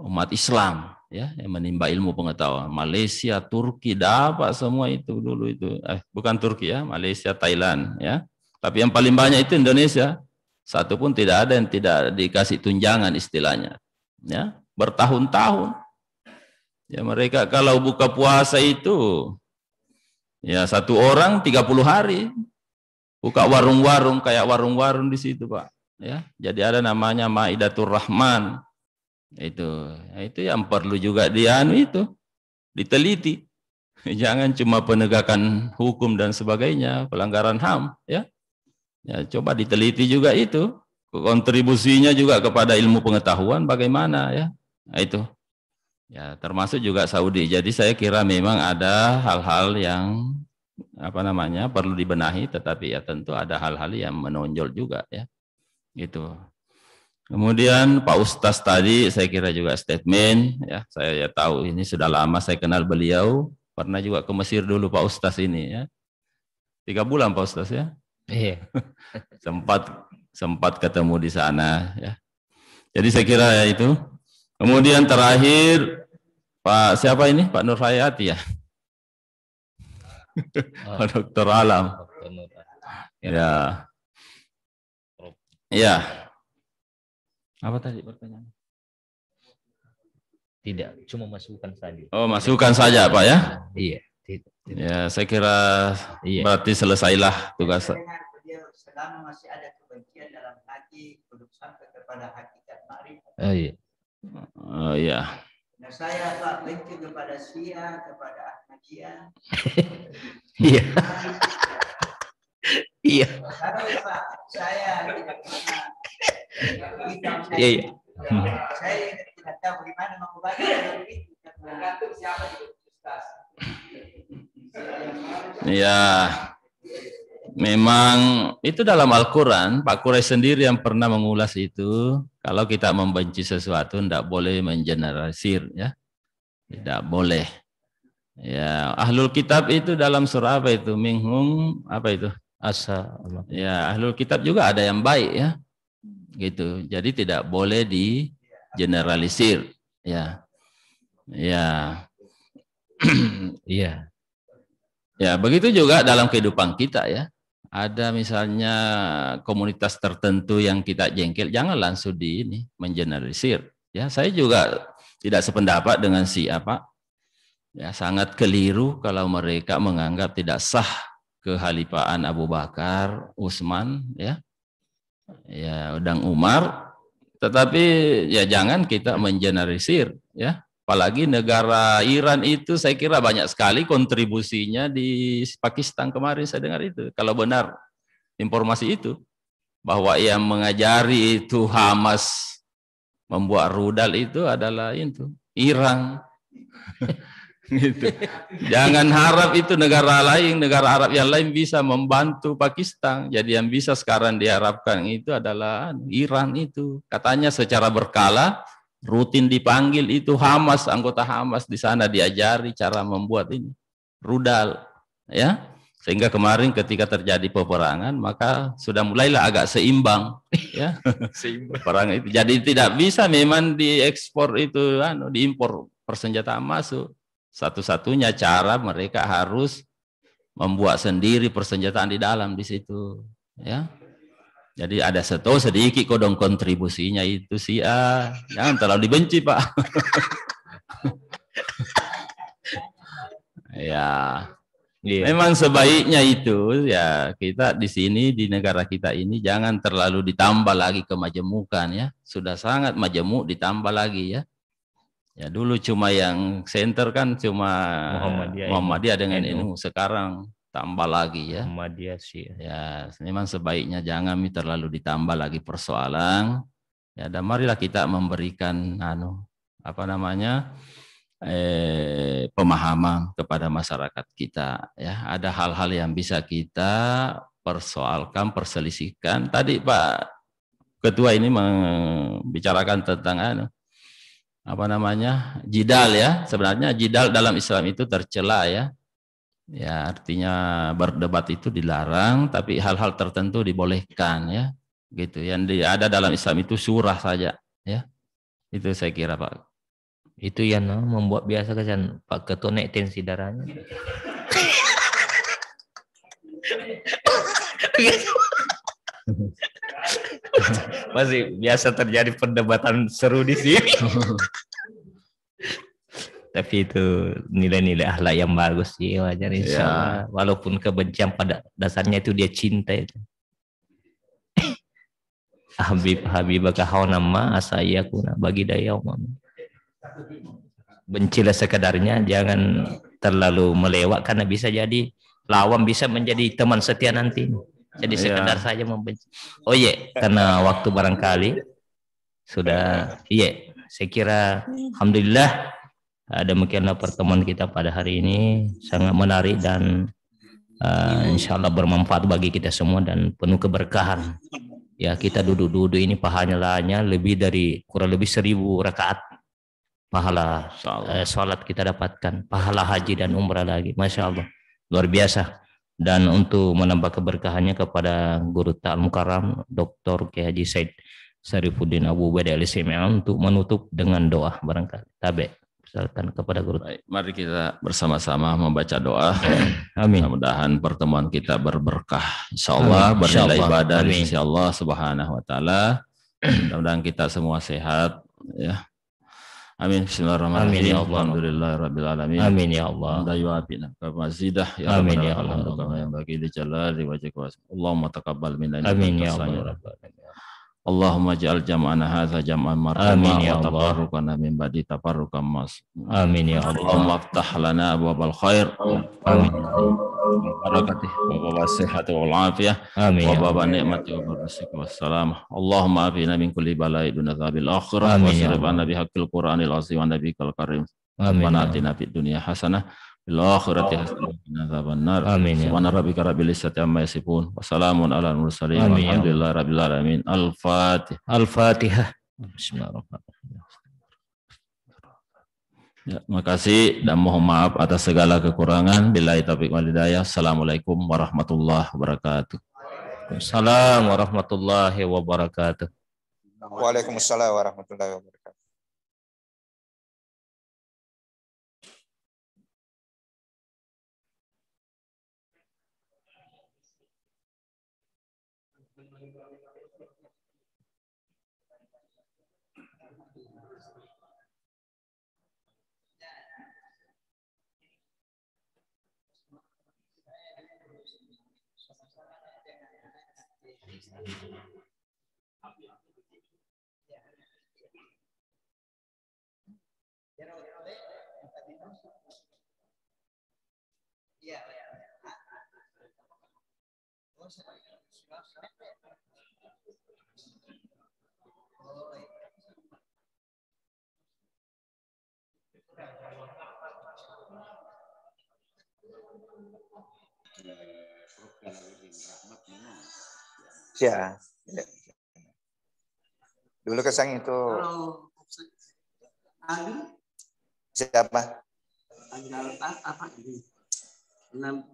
umat Islam ya, yang menimba ilmu pengetahuan. Malaysia, Turki dapat semua itu dulu itu. Bukan Turki ya, Malaysia, Thailand ya. Tapi yang paling banyak itu Indonesia. Satu pun tidak ada yang tidak dikasih tunjangan istilahnya. Ya, bertahun-tahun. Ya mereka kalau buka puasa itu ya 1 orang 30 hari. Buka warung-warung kayak warung-warung di situ, Pak. Ya, jadi ada namanya Maidatur Rahman. Itu yang perlu juga diteliti. Jangan cuma penegakan hukum dan sebagainya, pelanggaran HAM ya. Ya coba diteliti juga itu. Kontribusinya juga kepada ilmu pengetahuan bagaimana ya. Nah, itu. Ya termasuk juga Saudi. Jadi saya kira memang ada hal-hal yang apa namanya perlu dibenahi, tetapi ya tentu ada hal-hal yang menonjol juga ya. Gitu. Kemudian Pak Ustaz tadi saya kira juga statement ya, saya ya tahu ini sudah lama saya kenal beliau, pernah juga ke Mesir dulu Pak Ustaz ini ya. 3 bulan Pak Ustaz ya. Iya. sempat ketemu di sana ya. Jadi saya kira ya itu. Kemudian terakhir Pak siapa ini? Pak Nur Hayati ya. Pak Dr. Alam. Ya. Ya. Apa tadi pertanyaan? Tidak, cuma masukan saja. Oh, masukan saja, Pak ya? Iya. Ya, saya kira berarti selesailah tugas. Selama masih ada kebencian dalam hati, belum sampai kepada hakikat ma'rifat. Oh iya. Oh iya. Nah, saya Pak benci kepada Syiah, kepada Ahmadiyah. Iya. Iya. Pak, saya tidak pernah. Iya. Saya tidak tahu bagaimana mengubahnya dari itu. Tergantung siapa di Ustaz. Ya, memang itu dalam Al-Quran, Pak Quraisy sendiri yang pernah mengulas itu. Kalau kita membenci sesuatu, tidak boleh mengeneralisir, ya, tidak boleh. Ya, Ahlul Kitab itu dalam surah apa itu? Minhum apa itu? Asa. Ya, Ahlul Kitab juga ada yang baik, ya, gitu. Jadi tidak boleh digeneralisir, ya, ya, iya. Ya, begitu juga dalam kehidupan kita ya. Ada misalnya komunitas tertentu yang kita jengkel, jangan langsung mengeneralisir. Ya, saya juga tidak sependapat dengan siapa. Ya, sangat keliru kalau mereka menganggap tidak sah kekhalifahan Abu Bakar, Utsman, ya, dan Umar. Tetapi ya jangan kita mengeneralisir, ya. Apalagi negara Iran itu saya kira banyak sekali kontribusinya di Pakistan kemarin saya dengar itu. Kalau benar informasi itu, bahwa yang mengajari itu Hamas membuat rudal itu adalah itu Iran. Gitu. Jangan harap itu negara lain, negara Arab yang lain bisa membantu Pakistan. Jadi yang bisa sekarang diharapkan itu adalah Iran itu. Katanya secara berkala rutin dipanggil itu Hamas, anggota Hamas di sana diajari cara membuat ini rudal, ya, sehingga kemarin ketika terjadi peperangan maka sudah mulailah agak seimbang, ya, peperangan itu. Jadi tidak bisa memang diekspor itu, diimpor persenjataan masuk. Satu-satunya cara mereka harus membuat sendiri persenjataan di dalam di situ, ya. Jadi ada sedikit kodong kontribusinya itu si A. Jangan terlalu dibenci, Pak. Ya. Memang sebaiknya itu ya kita di sini di negara kita ini jangan terlalu ditambah lagi kemajemukan ya. Sudah sangat majemuk ditambah lagi ya. Ya dulu cuma yang center kan cuma Muhammadiyah dengan NU. Sekarang tambah lagi ya. Muhammadiyah sih. Ya, memang sebaiknya jangan terlalu ditambah lagi persoalan. Ya, dan marilah kita memberikan pemahaman kepada masyarakat kita ya. Ada hal-hal yang bisa kita persoalkan, perselisihkan. Tadi Pak Ketua ini membicarakan tentang jidal ya. Sebenarnya jidal dalam Islam itu tercela ya. Ya, artinya berdebat itu dilarang, tapi hal-hal tertentu dibolehkan ya. Gitu. Yang ada dalam Islam itu surah saja ya. Itu saya kira Pak. Itu yang membuat biasa kan Pak Ketua naik tensi darahnya. Masih biasa terjadi perdebatan seru di sini. Tapi itu nilai-nilai akhlak yang bagus sih wajar insyaallah. Ya. Walaupun kebencian pada dasarnya itu dia cinta itu. Habibaka hauna ma asayakuna bagi daya umum. Bencilah sekadarnya, jangan terlalu melewat karena bisa jadi lawan bisa menjadi teman setia nanti. Jadi sekedar saja membenci. Oh iya, karena waktu barangkali sudah saya kira alhamdulillah demikianlah pertemuan kita pada hari ini, sangat menarik dan insyaallah bermanfaat bagi kita semua dan penuh keberkahan. Ya, kita duduk-duduk ini pahalanya kurang lebih 1000 rakaat pahala sholat kita dapatkan, pahala haji dan umrah lagi, masya Allah, luar biasa. Dan untuk menambah keberkahannya kepada Guru Ta'al Mukarram Dr. Kiai Haji Said Syarifuddin Abu Ubaidah Al-Simi'an untuk menutup dengan doa barangkali. Tabe, silakan kepada Guru. Baik, mari kita bersama-sama membaca doa. Amin. Mudah-mudahan pertemuan kita berberkah, insyaallah bernilai ibadah di sisi Allah Subhanahu wa taala. Mudah-mudahan kita semua sehat ya. Amin. Bismillahirrahmanirrahim. Alhamdulillahirabbil alamin. Amin ya Allah. Mazidah ya amin ya Allah. Yang bagi di jalali wajhika. Allahumma taqabbal minna. Amin ya Allah. Allahumma ja'al jam'ana hadza jam'an marhuma wa tafarruqana min ba'di tafarruqan mas. Amin ya Allah. Allahumma aftah lana abwabal khair. Amin. Barakatih wa babasihati wal afiyah. Amin. Wa baba ni'mati wa barakatuh wassalam. Allahumma afina min kulli bala'i dun adzabil akhirah. Wa sirif anna bihaqqil Qur'anil azim wa nabiyikal karim. Amin. Wa atina fid dunya hasanah. Bil akhirati hasanah wa qina adzabannar. Amin. Subhana rabbika rabbil izzati amma yasifun. Wa salamun alal mursalin. Walhamdulillahi rabbil alamin. Al-Fatihah. Al-Fatihah. Bismillahirrahmanirrahim. Ya, terima kasih dan mohon maaf atas segala kekurangan. Billahi taufiq wal hidayah. Assalamualaikum warahmatullahi wabarakatuh. Assalamualaikum warahmatullahi wabarakatuh. Waalaikumsalam warahmatullahi wabarakatuh. Ya. Dulu kesang itu siapa? Tanggal apa ini? 6